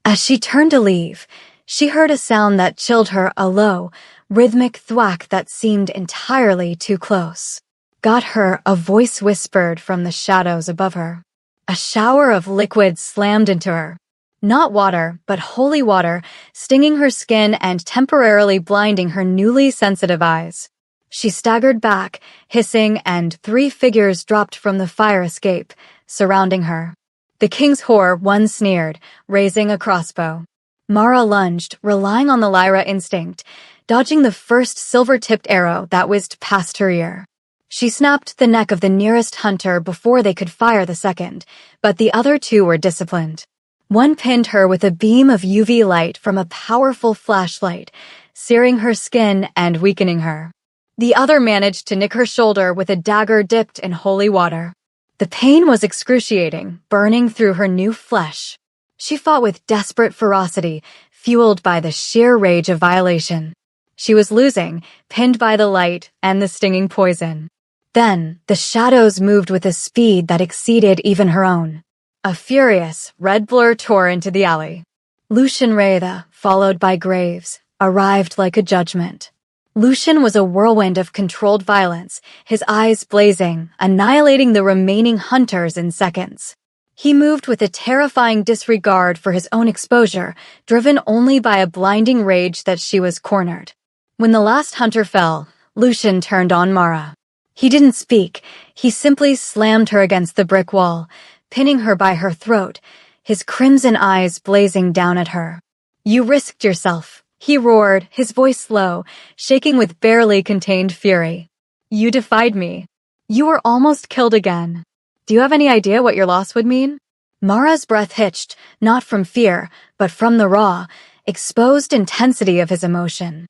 As she turned to leave, she heard a sound that chilled her, a low, rhythmic thwack that seemed entirely too close. Got her, a voice whispered from the shadows above her. A shower of liquid slammed into her. Not water, but holy water, stinging her skin and temporarily blinding her newly sensitive eyes. She staggered back, hissing, and 3 figures dropped from the fire escape, surrounding her. The king's whore, one sneered, raising a crossbow. Mara lunged, relying on the Lyra instinct, dodging the first silver-tipped arrow that whizzed past her ear. She snapped the neck of the nearest hunter before they could fire the second, but the other 2 were disciplined. One pinned her with a beam of UV light from a powerful flashlight, searing her skin and weakening her. The other managed to nick her shoulder with a dagger dipped in holy water. The pain was excruciating, burning through her new flesh. She fought with desperate ferocity, fueled by the sheer rage of violation. She was losing, pinned by the light and the stinging poison. Then, the shadows moved with a speed that exceeded even her own. A furious, red blur tore into the alley. Lucian Rhaeda, followed by Graves, arrived like a judgment. Lucian was a whirlwind of controlled violence, his eyes blazing, annihilating the remaining hunters in seconds. He moved with a terrifying disregard for his own exposure, driven only by a blinding rage that she was cornered. When the last hunter fell, Lucian turned on Mara. He didn't speak, he simply slammed her against the brick wall, pinning her by her throat, his crimson eyes blazing down at her. "You risked yourself," he roared, his voice low, shaking with barely contained fury. "You defied me. You were almost killed again. Do you have any idea what your loss would mean?" Mara's breath hitched, not from fear, but from the raw, exposed intensity of his emotion.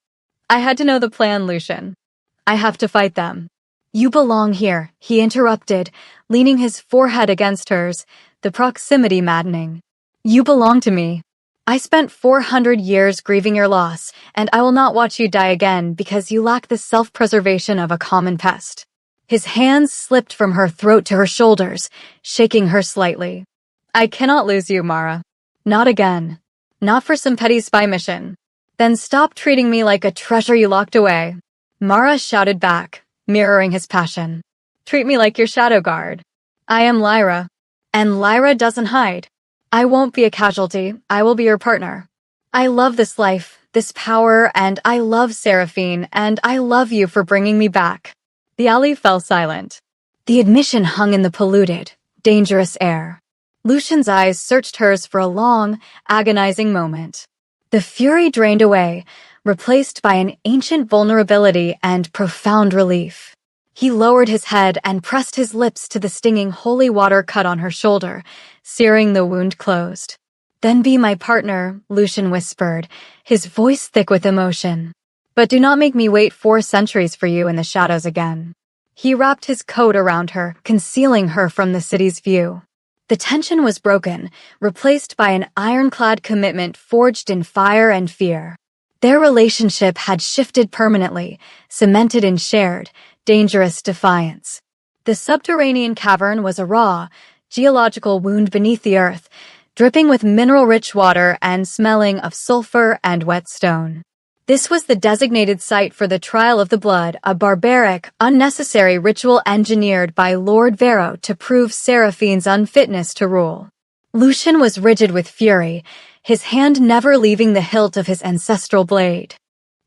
"I had to know the plan, Lucian. I have to fight them." "You belong here," he interrupted, leaning his forehead against hers, the proximity maddening. "You belong to me. I spent 400 years grieving your loss, and I will not watch you die again because you lack the self-preservation of a common pest." His hands slipped from her throat to her shoulders, shaking her slightly. "I cannot lose you, Mara. Not again. Not for some petty spy mission. Then stop treating me like a treasure you locked away." Mara shouted back, mirroring his passion. "Treat me like your shadow guard. I am Lyra. And Lyra doesn't hide. I won't be a casualty, I will be your partner. I love this life, this power, and I love Seraphine, and I love you for bringing me back." The alley fell silent. The admission hung in the polluted, dangerous air. Lucian's eyes searched hers for a long, agonizing moment. The fury drained away, replaced by an ancient vulnerability and profound relief. He lowered his head and pressed his lips to the stinging holy water cut on her shoulder, searing the wound closed. "Then be my partner," Lucian whispered, his voice thick with emotion. "But do not make me wait 4 centuries for you in the shadows again." He wrapped his coat around her, concealing her from the city's view. The tension was broken, replaced by an ironclad commitment forged in fire and fear. Their relationship had shifted permanently, cemented in shared, dangerous defiance. The subterranean cavern was a raw, geological wound beneath the earth, dripping with mineral-rich water and smelling of sulfur and wet stone. This was the designated site for the Trial of the Blood, a barbaric, unnecessary ritual engineered by Lord Vero to prove Seraphine's unfitness to rule. Lucian was rigid with fury, his hand never leaving the hilt of his ancestral blade.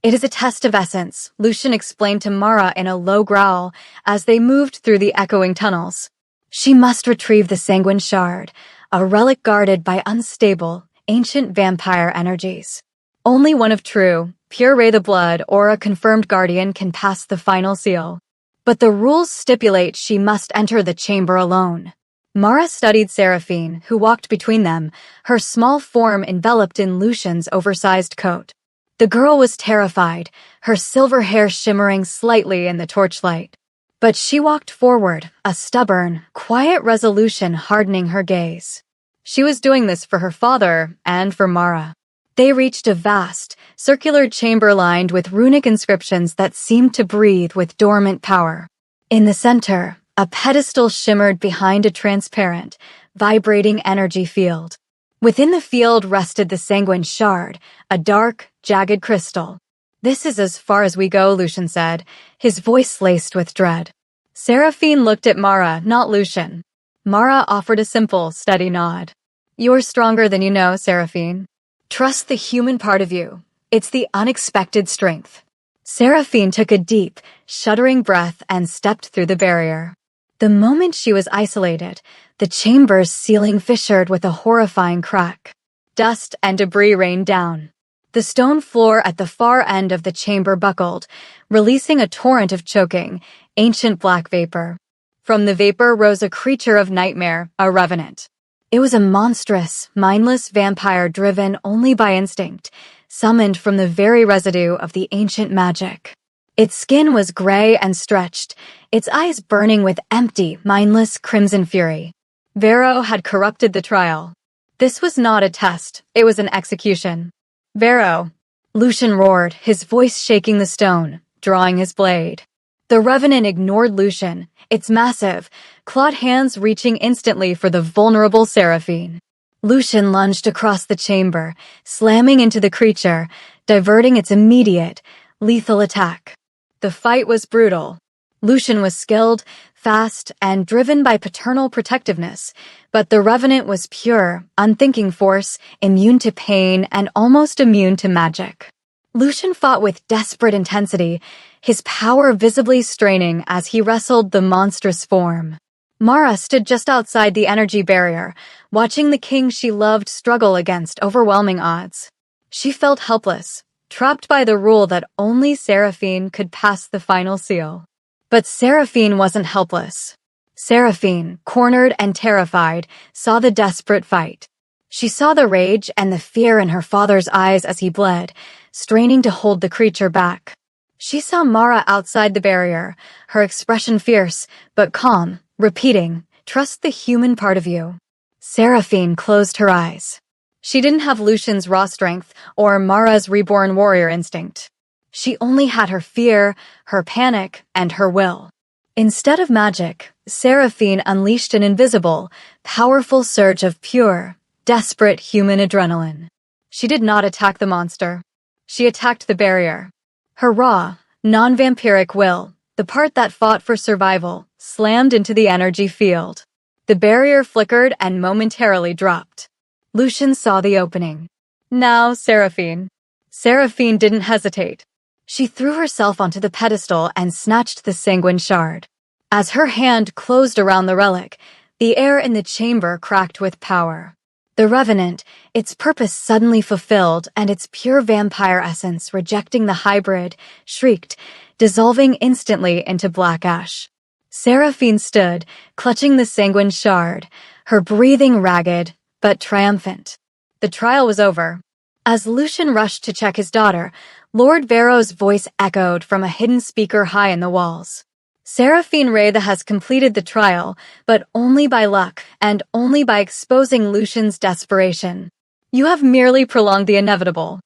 "It is a test of essence," Lucian explained to Mara in a low growl as they moved through the echoing tunnels. She must retrieve the sanguine shard, a relic guarded by unstable, ancient vampire energies. Only one of true, pure Ray the Blood or a confirmed guardian can pass the final seal. But the rules stipulate she must enter the chamber alone. Mara studied Seraphine, who walked between them, her small form enveloped in Lucian's oversized coat. The girl was terrified, her silver hair shimmering slightly in the torchlight. But she walked forward, a stubborn, quiet resolution hardening her gaze. She was doing this for her father and for Mara. They reached a vast, circular chamber lined with runic inscriptions that seemed to breathe with dormant power. In the center, a pedestal shimmered behind a transparent, vibrating energy field. Within the field rested the sanguine shard, a dark, jagged crystal. "This is as far as we go," Lucian said, his voice laced with dread. Seraphine looked at Mara, not Lucian. Mara offered a simple, steady nod. "You're stronger than you know, Seraphine. Trust the human part of you. It's the unexpected strength." Seraphine took a deep, shuddering breath and stepped through the barrier. The moment she was isolated, the chamber's ceiling fissured with a horrifying crack. Dust and debris rained down. The stone floor at the far end of the chamber buckled, releasing a torrent of choking, ancient black vapor. From the vapor rose a creature of nightmare, a revenant. It was a monstrous, mindless vampire driven only by instinct, summoned from the very residue of the ancient magic. Its skin was gray and stretched, its eyes burning with empty, mindless crimson fury. Vero had corrupted the trial. This was not a test, it was an execution. "Vero!" Lucian roared, his voice shaking the stone, drawing his blade. The Revenant ignored Lucian, its massive, clawed hands reaching instantly for the vulnerable Seraphine. Lucian lunged across the chamber, slamming into the creature, diverting its immediate, lethal attack. The fight was brutal. Lucian was skilled, fast, and driven by paternal protectiveness, but the Revenant was pure, unthinking force, immune to pain and almost immune to magic. Lucian fought with desperate intensity, his power visibly straining as he wrestled the monstrous form. Mara stood just outside the energy barrier, watching the king she loved struggle against overwhelming odds. She felt helpless, trapped by the rule that only Seraphine could pass the final seal. But Seraphine wasn't helpless. Seraphine, cornered and terrified, saw the desperate fight. She saw the rage and the fear in her father's eyes as he bled, straining to hold the creature back. She saw Mara outside the barrier, her expression fierce, but calm, repeating, "Trust the human part of you." Seraphine closed her eyes. She didn't have Lucian's raw strength or Mara's reborn warrior instinct. She only had her fear, her panic, and her will. Instead of magic, Seraphine unleashed an invisible, powerful surge of pure, desperate human adrenaline. She did not attack the monster. She attacked the barrier. Her raw, non-vampiric will, the part that fought for survival, slammed into the energy field. The barrier flickered and momentarily dropped. Lucian saw the opening. Now, Seraphine. Seraphine didn't hesitate. She threw herself onto the pedestal and snatched the sanguine shard. As her hand closed around the relic, the air in the chamber cracked with power. The Revenant, its purpose suddenly fulfilled and its pure vampire essence rejecting the hybrid, shrieked, dissolving instantly into black ash. Seraphine stood, clutching the sanguine shard, her breathing ragged, but triumphant. The trial was over. As Lucian rushed to check his daughter, Lord Varro's voice echoed from a hidden speaker high in the walls. Seraphine Raytha has completed the trial, but only by luck and only by exposing Lucian's desperation. You have merely prolonged the inevitable.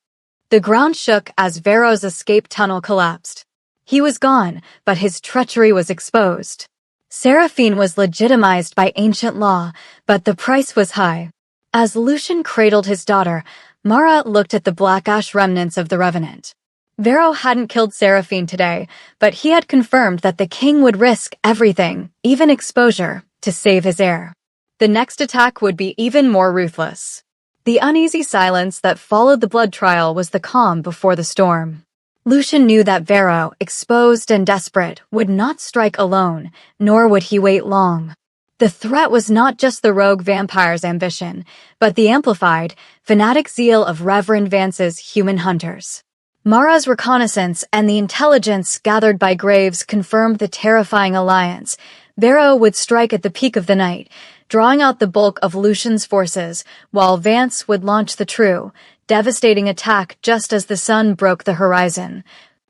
The ground shook as Varro's escape tunnel collapsed. He was gone, but his treachery was exposed. Seraphine was legitimized by ancient law, but the price was high. As Lucian cradled his daughter, Mara looked at the black ash remnants of the Revenant. Varro hadn't killed Seraphine today, but he had confirmed that the king would risk everything, even exposure, to save his heir. The next attack would be even more ruthless. The uneasy silence that followed the blood trial was the calm before the storm. Lucian knew that Varro, exposed and desperate, would not strike alone, nor would he wait long. The threat was not just the rogue vampire's ambition, but the amplified, fanatic zeal of Reverend Vance's human hunters. Mara's reconnaissance and the intelligence gathered by Graves confirmed the terrifying alliance. Varro would strike at the peak of the night, drawing out the bulk of Lucian's forces, while Vance would launch the true, devastating attack just as the sun broke the horizon,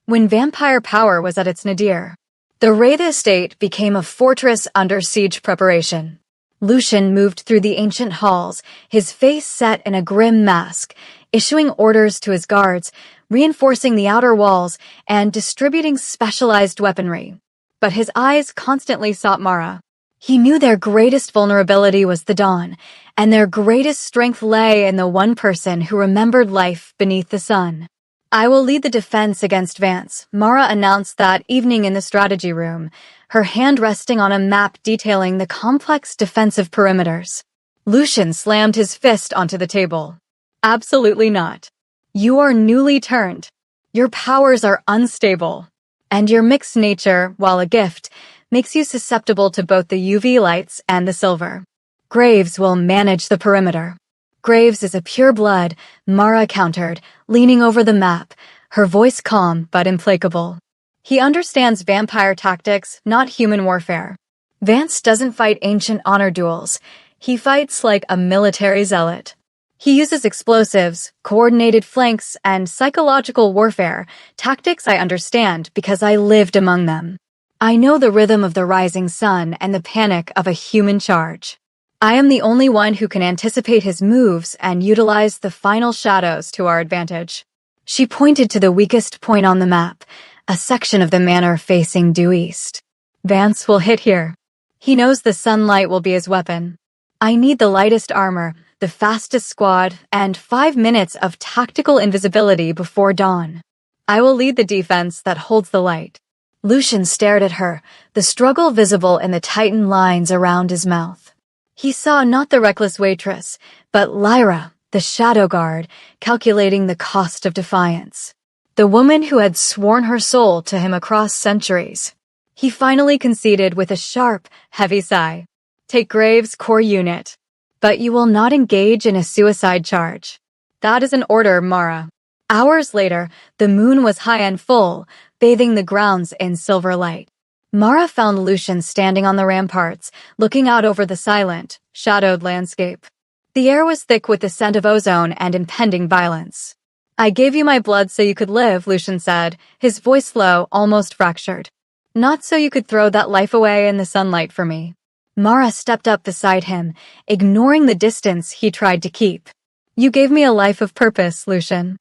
when vampire power was at its nadir. The Raytha estate became a fortress under siege preparation. Lucian moved through the ancient halls, his face set in a grim mask, issuing orders to his guards, reinforcing the outer walls, and distributing specialized weaponry. But his eyes constantly sought Mara. He knew their greatest vulnerability was the dawn, and their greatest strength lay in the one person who remembered life beneath the sun. "I will lead the defense against Vance," Mara announced that evening in the strategy room, her hand resting on a map detailing the complex defensive perimeters. Lucian slammed his fist onto the table. "Absolutely not. You are newly turned. Your powers are unstable. And your mixed nature, while a gift, makes you susceptible to both the UV lights and the silver. Graves will manage the perimeter." "Graves is a pure blood," Mara countered, leaning over the map, her voice calm but implacable. "He understands vampire tactics, not human warfare. Vance doesn't fight ancient honor duels. He fights like a military zealot. He uses explosives, coordinated flanks, and psychological warfare, tactics I understand because I lived among them. I know the rhythm of the rising sun and the panic of a human charge. I am the only one who can anticipate his moves and utilize the final shadows to our advantage." She pointed to the weakest point on the map, a section of the manor facing due east. Vance will hit here. He knows the sunlight will be his weapon. I need the lightest armor, the fastest squad, and 5 minutes of tactical invisibility before dawn. I will lead the defense that holds the light. Lucian stared at her, the struggle visible in the tightened lines around his mouth. He saw not the reckless waitress, but Lyra, the shadow guard, calculating the cost of defiance. The woman who had sworn her soul to him across centuries. He finally conceded with a sharp, heavy sigh. Take Graves' core unit. But you will not engage in a suicide charge. That is an order, Mara. Hours later, the moon was high and full, bathing the grounds in silver light. Mara found Lucian standing on the ramparts, looking out over the silent, shadowed landscape. The air was thick with the scent of ozone and impending violence. I gave you my blood so you could live, Lucian said, his voice low, almost fractured. Not so you could throw that life away in the sunlight for me. Mara stepped up beside him, ignoring the distance he tried to keep. You gave me a life of purpose, Lucian.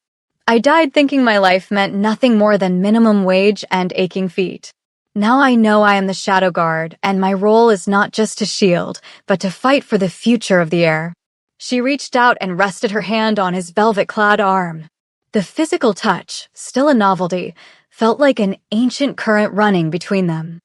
I died thinking my life meant nothing more than minimum wage and aching feet. Now I know I am the Shadow Guard, and my role is not just to shield, but to fight for the future of the Heir. She reached out and rested her hand on his velvet-clad arm. The physical touch, still a novelty, felt like an ancient current running between them.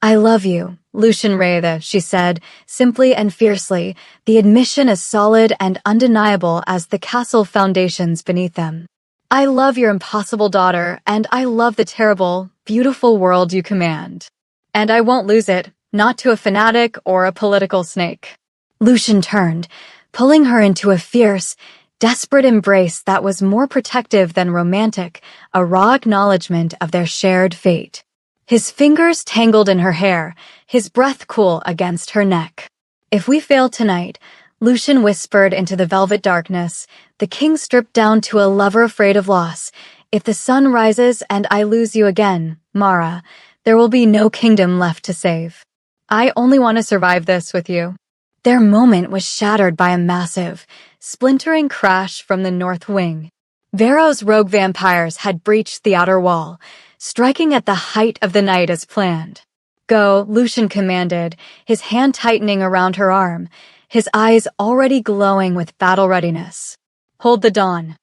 I love you, Lucian Raythe, she said, simply and fiercely, the admission as solid and undeniable as the castle foundations beneath them. I love your impossible daughter, and I love the terrible, beautiful world you command. And I won't lose it, not to a fanatic or a political snake. Lucian turned, pulling her into a fierce, desperate embrace that was more protective than romantic, a raw acknowledgement of their shared fate. His fingers tangled in her hair, his breath cool against her neck. If we fail tonight, Lucian whispered into the velvet darkness, the king stripped down to a lover afraid of loss. If the sun rises and I lose you again, Mara, there will be no kingdom left to save. I only want to survive this with you. Their moment was shattered by a massive, splintering crash from the north wing. Varro's rogue vampires had breached the outer wall, striking at the height of the night as planned. Go, Lucian commanded, his hand tightening around her arm, his eyes already glowing with battle readiness. Hold the dawn.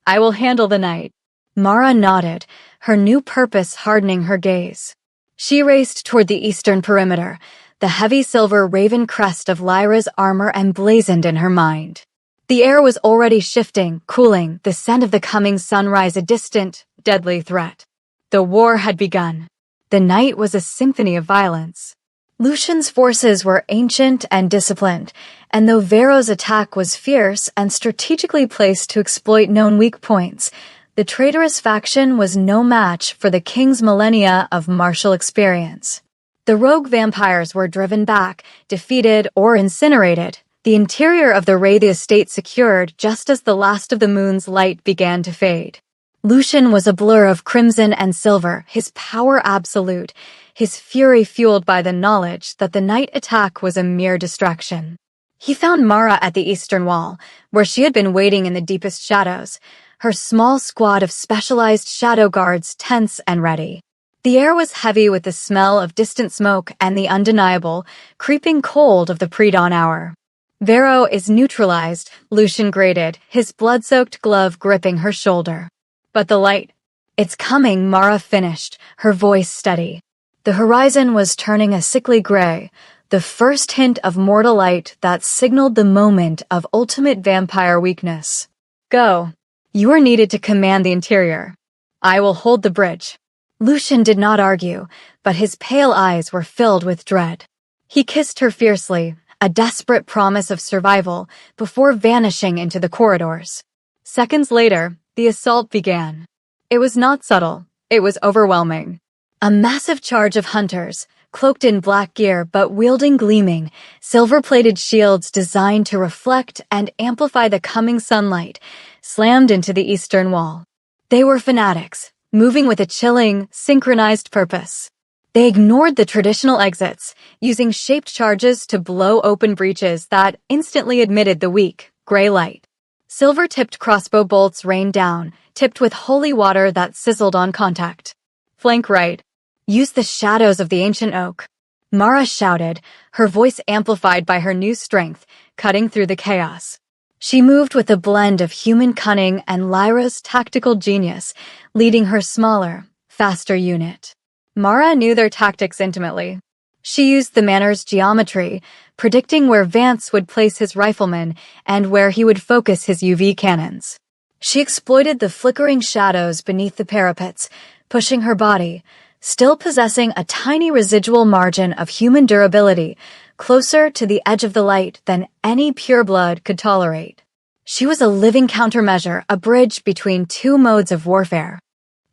I will handle the night. Mara nodded, her new purpose hardening her gaze. She raced toward the eastern perimeter, the heavy silver raven crest of Lyra's armor emblazoned in her mind. The air was already shifting, cooling, the scent of the coming sunrise a distant, deadly threat. The war had begun. The night was a symphony of violence. Lucian's forces were ancient and disciplined, and though Varro's attack was fierce and strategically placed to exploit known weak points, the traitorous faction was no match for the king's millennia of martial experience. The rogue vampires were driven back, defeated, or incinerated, the interior of the Raythe estate secured just as the last of the moon's light began to fade. Lucian was a blur of crimson and silver, his power absolute, his fury fueled by the knowledge that the night attack was a mere distraction. He found Mara at the eastern wall, where she had been waiting in the deepest shadows, her small squad of specialized shadow guards tense and ready. The air was heavy with the smell of distant smoke and the undeniable, creeping cold of the pre-dawn hour. Varro is neutralized, Lucian grated, his blood-soaked glove gripping her shoulder. But the light. It's coming, Mara finished, her voice steady. The horizon was turning a sickly gray, the first hint of mortal light that signaled the moment of ultimate vampire weakness. Go. You are needed to command the interior. I will hold the bridge. Lucian did not argue, but his pale eyes were filled with dread. He kissed her fiercely, a desperate promise of survival, before vanishing into the corridors. Seconds later, the assault began. It was not subtle, it was overwhelming. A massive charge of hunters, cloaked in black gear but wielding gleaming, silver-plated shields designed to reflect and amplify the coming sunlight, slammed into the eastern wall. They were fanatics, moving with a chilling, synchronized purpose. They ignored the traditional exits, using shaped charges to blow open breaches that instantly admitted the weak, gray light. Silver-tipped crossbow bolts rained down, tipped with holy water that sizzled on contact. Flank right. Use the shadows of the ancient oak. Mara shouted, her voice amplified by her new strength, cutting through the chaos. She moved with a blend of human cunning and Lyra's tactical genius, leading her smaller, faster unit. Mara knew their tactics intimately. She used the manor's geometry, predicting where Vance would place his riflemen and where he would focus his UV cannons. She exploited the flickering shadows beneath the parapets, pushing her body, still possessing a tiny residual margin of human durability, closer to the edge of the light than any pureblood could tolerate. She was a living countermeasure, a bridge between two modes of warfare.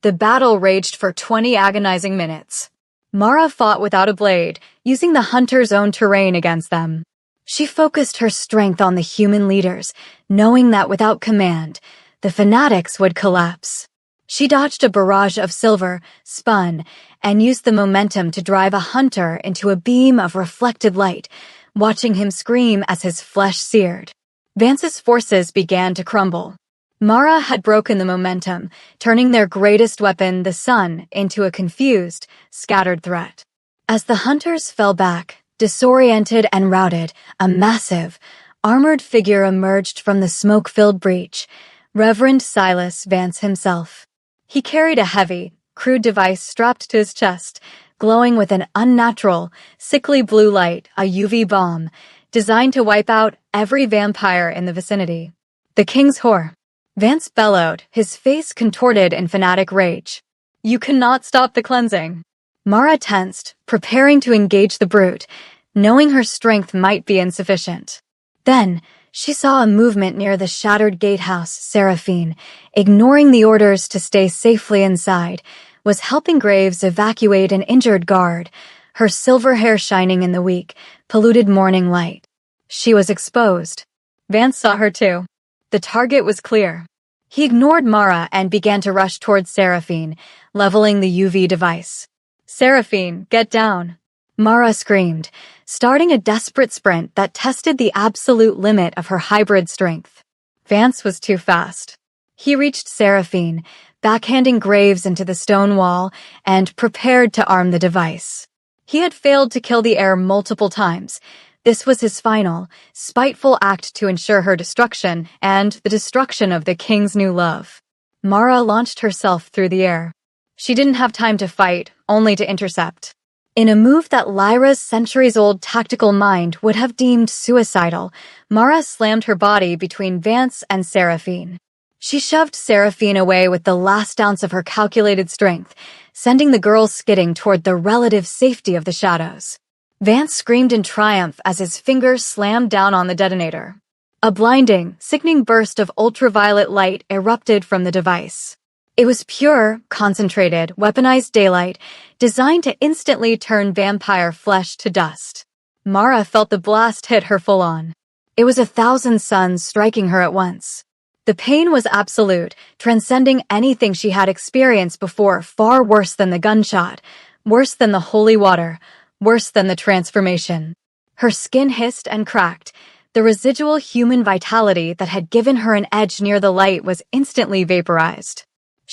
The battle raged for 20 agonizing minutes. Mara fought without a blade, using the hunter's own terrain against them. She focused her strength on the human leaders, knowing that without command, the fanatics would collapse. She dodged a barrage of silver, spun, and used the momentum to drive a hunter into a beam of reflected light, watching him scream as his flesh seared. Vance's forces began to crumble. Mara had broken the momentum, turning their greatest weapon, the sun, into a confused, scattered threat. As the hunters fell back, disoriented and routed, a massive, armored figure emerged from the smoke-filled breach, Reverend Silas Vance himself. He carried a heavy, crude device strapped to his chest, glowing with an unnatural, sickly blue light, a UV bomb, designed to wipe out every vampire in the vicinity. The King's Heir. Vance bellowed, his face contorted in fanatic rage. You cannot stop the cleansing. Mara tensed, preparing to engage the brute, knowing her strength might be insufficient. Then, she saw a movement near the shattered gatehouse. Seraphine, ignoring the orders to stay safely inside, was helping Graves evacuate an injured guard, her silver hair shining in the weak, polluted morning light. She was exposed. Vance saw her too. The target was clear. He ignored Mara and began to rush towards Seraphine, leveling the UV device. Seraphine, get down! Mara screamed, starting a desperate sprint that tested the absolute limit of her hybrid strength. Vance was too fast. He reached Seraphine, backhanding Graves into the stone wall, and prepared to arm the device. He had failed to kill the Heir multiple times. This was his final, spiteful act to ensure her destruction and the destruction of the King's new love. Mara launched herself through the air. She didn't have time to fight, only to intercept. In a move that Lyra's centuries-old tactical mind would have deemed suicidal, Mara slammed her body between Vance and Seraphine. She shoved Seraphine away with the last ounce of her calculated strength, sending the girl skidding toward the relative safety of the shadows. Vance screamed in triumph as his fingers slammed down on the detonator. A blinding, sickening burst of ultraviolet light erupted from the device. It was pure, concentrated, weaponized daylight, designed to instantly turn vampire flesh to dust. Mara felt the blast hit her full on. It was 1,000 suns striking her at once. The pain was absolute, transcending anything she had experienced before, far worse than the gunshot, worse than the holy water, worse than the transformation. Her skin hissed and cracked. The residual human vitality that had given her an edge near the light was instantly vaporized.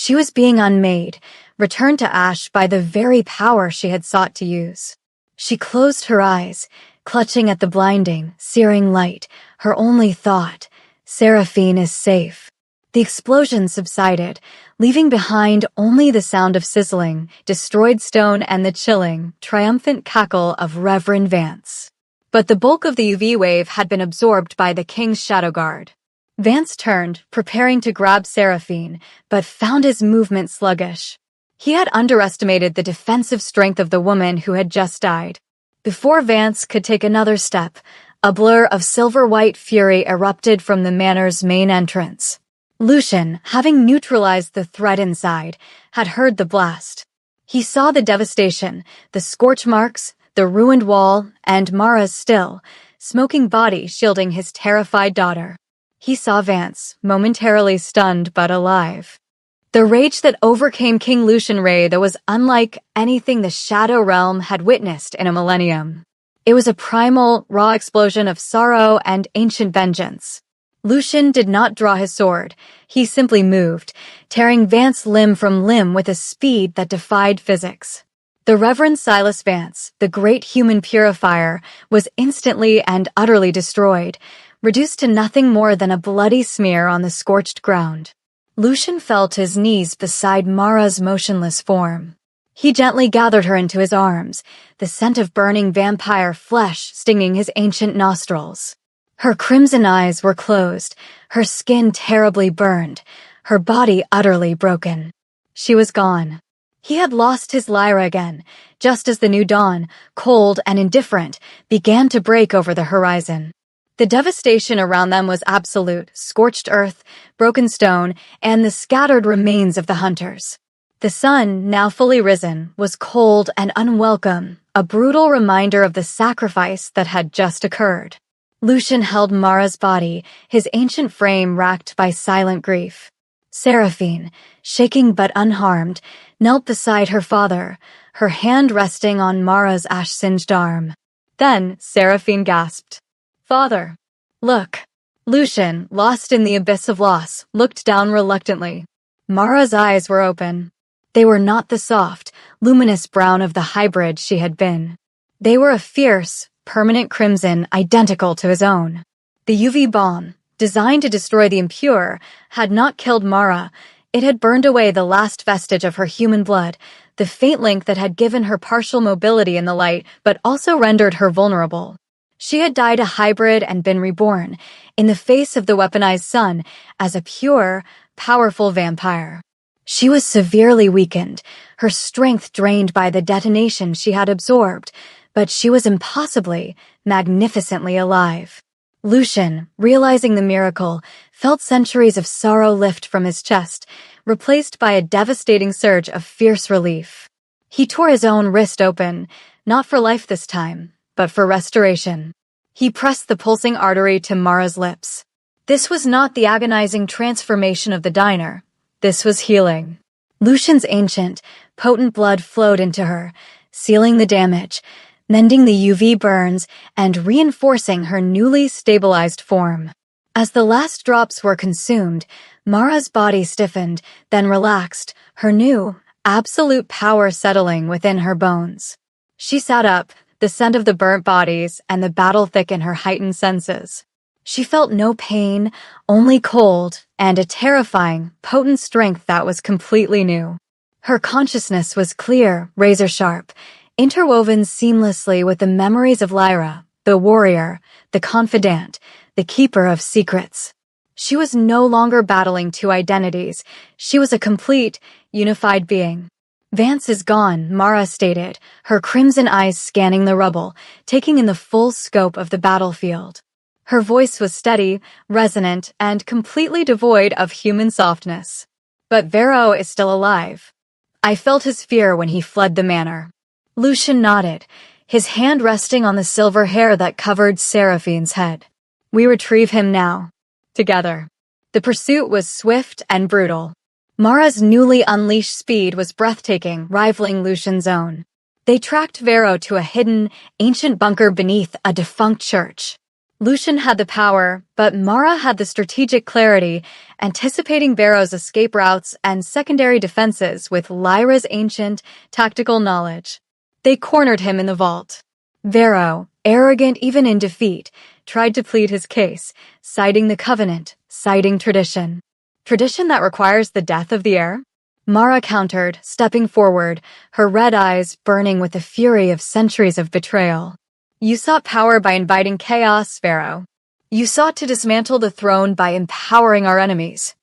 She was being unmade, returned to ash by the very power she had sought to use. She closed her eyes, clutching at the blinding, searing light, her only thought, Seraphine is safe. The explosion subsided, leaving behind only the sound of sizzling, destroyed stone and the chilling, triumphant cackle of Reverend Vance. But the bulk of the UV wave had been absorbed by the King's Shadow Guard. Vance turned, preparing to grab Seraphine, but found his movement sluggish. He had underestimated the defensive strength of the woman who had just died. Before Vance could take another step, a blur of silver-white fury erupted from the manor's main entrance. Lucian, having neutralized the threat inside, had heard the blast. He saw the devastation, the scorch marks, the ruined wall, and Mara's still, smoking body shielding his terrified daughter. He saw Vance, momentarily stunned but alive. The rage that overcame King Lucian Rey was unlike anything the Shadow Realm had witnessed in a millennium. It was a primal, raw explosion of sorrow and ancient vengeance. Lucian did not draw his sword. He simply moved, tearing Vance limb from limb with a speed that defied physics. The Reverend Silas Vance, the great human purifier, was instantly and utterly destroyed, reduced to nothing more than a bloody smear on the scorched ground. Lucian fell to his knees beside Mara's motionless form. He gently gathered her into his arms, the scent of burning vampire flesh stinging his ancient nostrils. Her crimson eyes were closed, her skin terribly burned, her body utterly broken. She was gone. He had lost his Lyra again, just as the new dawn, cold and indifferent, began to break over the horizon. The devastation around them was absolute: scorched earth, broken stone, and the scattered remains of the hunters. The sun, now fully risen, was cold and unwelcome, a brutal reminder of the sacrifice that had just occurred. Lucian held Mara's body, his ancient frame racked by silent grief. Seraphine, shaking but unharmed, knelt beside her father, her hand resting on Mara's ash-singed arm. Then Seraphine gasped, "Father, look." Lucian, lost in the abyss of loss, looked down reluctantly. Mara's eyes were open. They were not the soft, luminous brown of the hybrid she had been. They were a fierce, permanent crimson identical to his own. The UV bomb, designed to destroy the impure, had not killed Mara. It had burned away the last vestige of her human blood, the faint link that had given her partial mobility in the light but also rendered her vulnerable. She had died a hybrid and been reborn, in the face of the weaponized sun, as a pure, powerful vampire. She was severely weakened, her strength drained by the detonation she had absorbed, but she was impossibly, magnificently alive. Lucian, realizing the miracle, felt centuries of sorrow lift from his chest, replaced by a devastating surge of fierce relief. He tore his own wrist open, not for life this time, but for restoration. He pressed the pulsing artery to Mara's lips. This was not the agonizing transformation of the diner. This was healing. Lucian's ancient, potent blood flowed into her, sealing the damage, mending the UV burns, and reinforcing her newly stabilized form. As the last drops were consumed, Mara's body stiffened, then relaxed, her new, absolute power settling within her bones. She sat up, the scent of the burnt bodies and the battle thick in her heightened senses. She felt no pain, only cold, and a terrifying, potent strength that was completely new. Her consciousness was clear, razor-sharp, interwoven seamlessly with the memories of Lyra, the warrior, the confidant, the keeper of secrets. She was no longer battling two identities. She was a complete, unified being. "Vance is gone," Mara stated, her crimson eyes scanning the rubble, taking in the full scope of the battlefield. Her voice was steady, resonant, and completely devoid of human softness. "But Vero is still alive. I felt his fear when he fled the manor." Lucian nodded, his hand resting on the silver hair that covered Seraphine's head. "We retrieve him now. Together." The pursuit was swift and brutal. Mara's newly unleashed speed was breathtaking, rivaling Lucian's own. They tracked Vero to a hidden, ancient bunker beneath a defunct church. Lucian had the power, but Mara had the strategic clarity, anticipating Vero's escape routes and secondary defenses with Lyra's ancient, tactical knowledge. They cornered him in the vault. Vero, arrogant even in defeat, tried to plead his case, citing the covenant, citing tradition. Tradition that requires the death of the heir? Mara countered, stepping forward, her red eyes burning with the fury of centuries of betrayal. "You sought power by inviting chaos, Vero. You sought to dismantle the throne by empowering our enemies."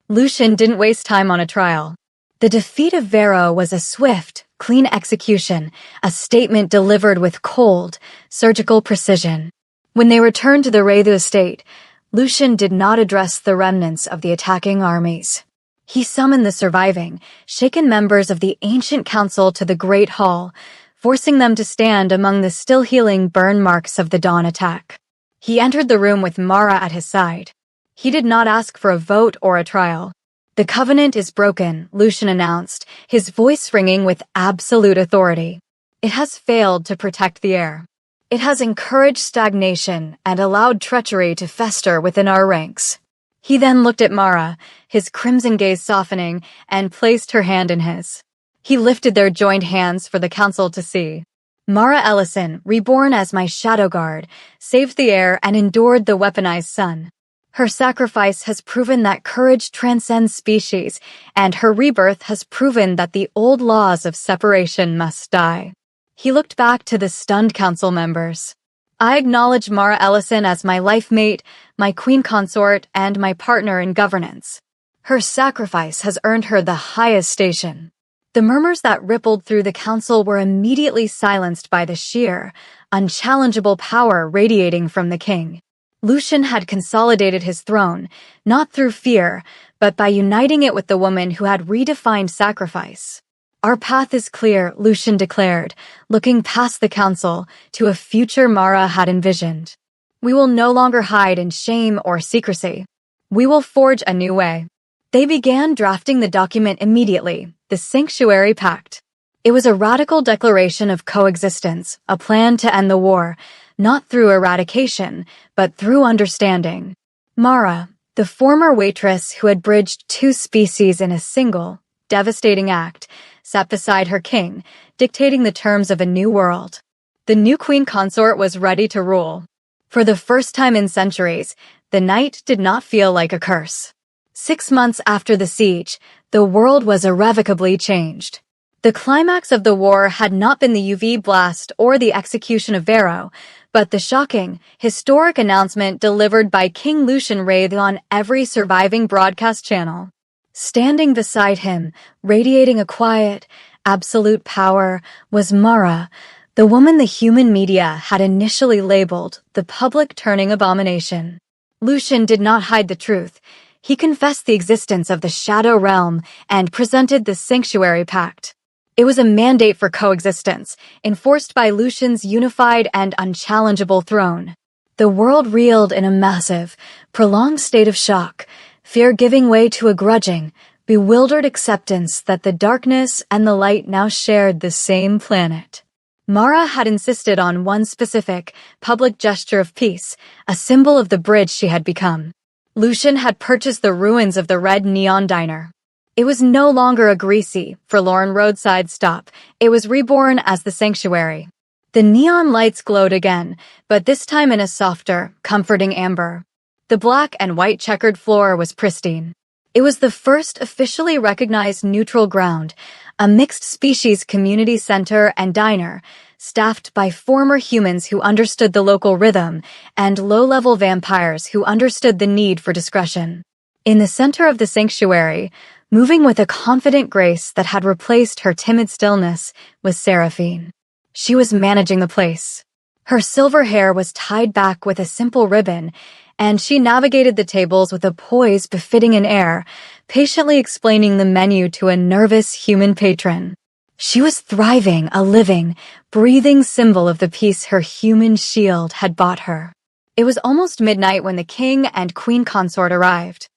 Lucian didn't waste time on a trial. The defeat of Vero was a swift, clean execution, a statement delivered with cold, surgical precision. When they returned to the Wraithu estate, Lucian did not address the remnants of the attacking armies. He summoned the surviving, shaken members of the ancient council to the Great Hall, forcing them to stand among the still-healing burn marks of the dawn attack. He entered the room with Mara at his side. He did not ask for a vote or a trial. "The covenant is broken," Lucian announced, his voice ringing with absolute authority. "It has failed to protect the heir. It has encouraged stagnation and allowed treachery to fester within our ranks." He then looked at Mara, his crimson gaze softening, and placed her hand in his. He lifted their joined hands for the council to see. "Mara Ellison, reborn as my shadow guard, saved the Heir and endured the weaponized sun. Her sacrifice has proven that courage transcends species, and her rebirth has proven that the old laws of separation must die." He looked back to the stunned council members. "I acknowledge Mara Ellison as my life mate, my queen consort, and my partner in governance. Her sacrifice has earned her the highest station." The murmurs that rippled through the council were immediately silenced by the sheer, unchallengeable power radiating from the king. Lucian had consolidated his throne, not through fear, but by uniting it with the woman who had redefined sacrifice. "Our path is clear," Lucian declared, looking past the council to a future Mara had envisioned. "We will no longer hide in shame or secrecy. We will forge a new way." They began drafting the document immediately, the Sanctuary Pact. It was a radical declaration of coexistence, a plan to end the war, not through eradication, but through understanding. Mara, the former waitress who had bridged two species in a single, devastating act, sat beside her king, dictating the terms of a new world. The new queen consort was ready to rule. For the first time in centuries, the night did not feel like a curse. 6 months after the siege, the world was irrevocably changed. The climax of the war had not been the UV blast or the execution of Varro, but the shocking, historic announcement delivered by King Lucian Wraith on every surviving broadcast channel. Standing beside him, radiating a quiet, absolute power, was Mara, the woman the human media had initially labeled the public-turning abomination. Lucian did not hide the truth. He confessed the existence of the Shadow Realm and presented the Sanctuary Pact. It was a mandate for coexistence, enforced by Lucian's unified and unchallengeable throne. The world reeled in a massive, prolonged state of shock, fear giving way to a grudging, bewildered acceptance that the darkness and the light now shared the same planet. Mara had insisted on one specific, public gesture of peace, a symbol of the bridge she had become. Lucian had purchased the ruins of the Red Neon Diner. It was no longer a greasy, forlorn roadside stop. It was reborn as the Sanctuary. The neon lights glowed again, but this time in a softer, comforting amber. The black and white checkered floor was pristine. It was the first officially recognized neutral ground, a mixed-species community center and diner, staffed by former humans who understood the local rhythm and low-level vampires who understood the need for discretion. In the center of the sanctuary, moving with a confident grace that had replaced her timid stillness, was Seraphine. She was managing the place. Her silver hair was tied back with a simple ribbon, and she navigated the tables with a poise befitting an heir, patiently explaining the menu to a nervous human patron. She was thriving, a living, breathing symbol of the peace her human shield had bought her. It was almost midnight when the king and queen consort arrived.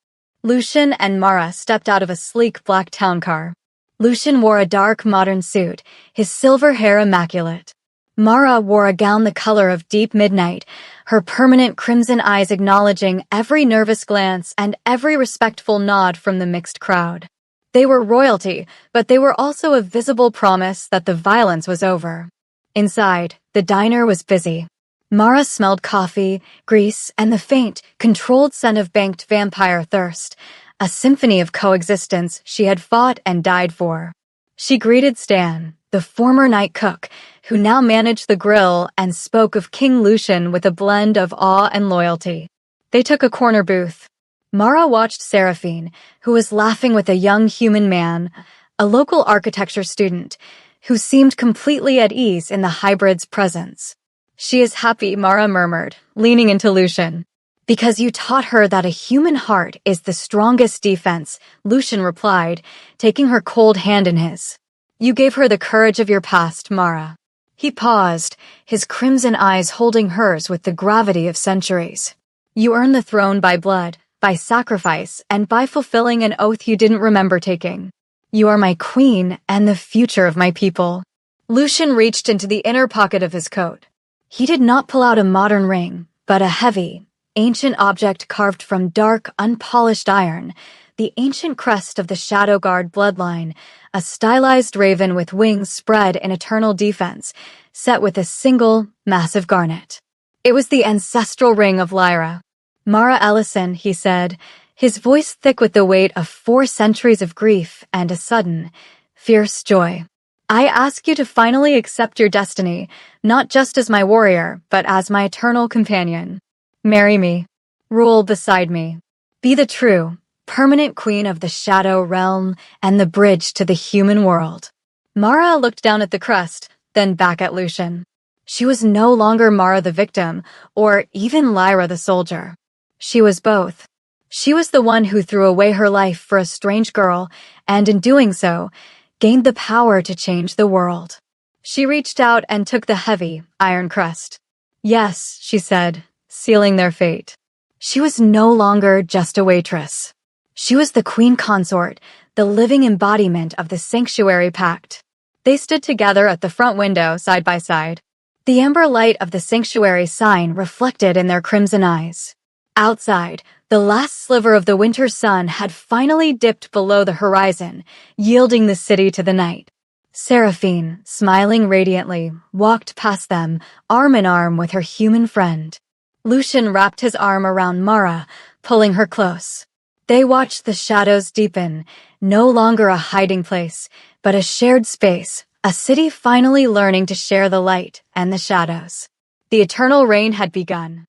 Lucian and Mara stepped out of a sleek black town car. Lucian wore a dark, modern suit, his silver hair immaculate. Mara wore a gown the color of deep midnight, her permanent crimson eyes acknowledging every nervous glance and every respectful nod from the mixed crowd. They were royalty, but they were also a visible promise that the violence was over. Inside, the diner was busy. Mara smelled coffee, grease, and the faint, controlled scent of banked vampire thirst, a symphony of coexistence she had fought and died for. She greeted Stan, the former night cook, who now managed the grill, and spoke of King Lucian with a blend of awe and loyalty. They took a corner booth. Mara watched Seraphine, who was laughing with a young human man, a local architecture student, who seemed completely at ease in the hybrid's presence. "She is happy," Mara murmured, leaning into Lucian. "Because you taught her that a human heart is the strongest defense," Lucian replied, taking her cold hand in his. "You gave her the courage of your past, Mara." He paused, his crimson eyes holding hers with the gravity of centuries. "You earned the throne by blood, by sacrifice, and by fulfilling an oath you didn't remember taking. You are my queen and the future of my people." Lucian reached into the inner pocket of his coat. He did not pull out a modern ring, but a heavy, ancient object carved from dark, unpolished iron, the ancient crest of the Shadow Guard bloodline, a stylized raven with wings spread in eternal defense, set with a single, massive garnet. It was the ancestral ring of Lyra. Mara Ellison, he said, his voice thick with the weight of 4 centuries of grief and a sudden, fierce joy. I ask you to finally accept your destiny, not just as my warrior, but as my eternal companion. Marry me. Rule beside me. Be the true, permanent queen of the Shadow Realm and the bridge to the human world. Mara looked down at the crest, then back at Lucian. She was no longer Mara the victim, or even Lyra the soldier. She was both. She was the one who threw away her life for a strange girl, and in doing so, gained the power to change the world. She reached out and took the heavy, iron crest. Yes, she said, sealing their fate. She was no longer just a waitress. She was the queen consort, the living embodiment of the Sanctuary Pact. They stood together at the front window, side by side. The amber light of the Sanctuary sign reflected in their crimson eyes. Outside, the last sliver of the winter sun had finally dipped below the horizon, yielding the city to the night. Seraphine, smiling radiantly, walked past them, arm in arm with her human friend. Lucian wrapped his arm around Mara, pulling her close. They watched the shadows deepen, no longer a hiding place, but a shared space, a city finally learning to share the light and the shadows. The eternal reign had begun.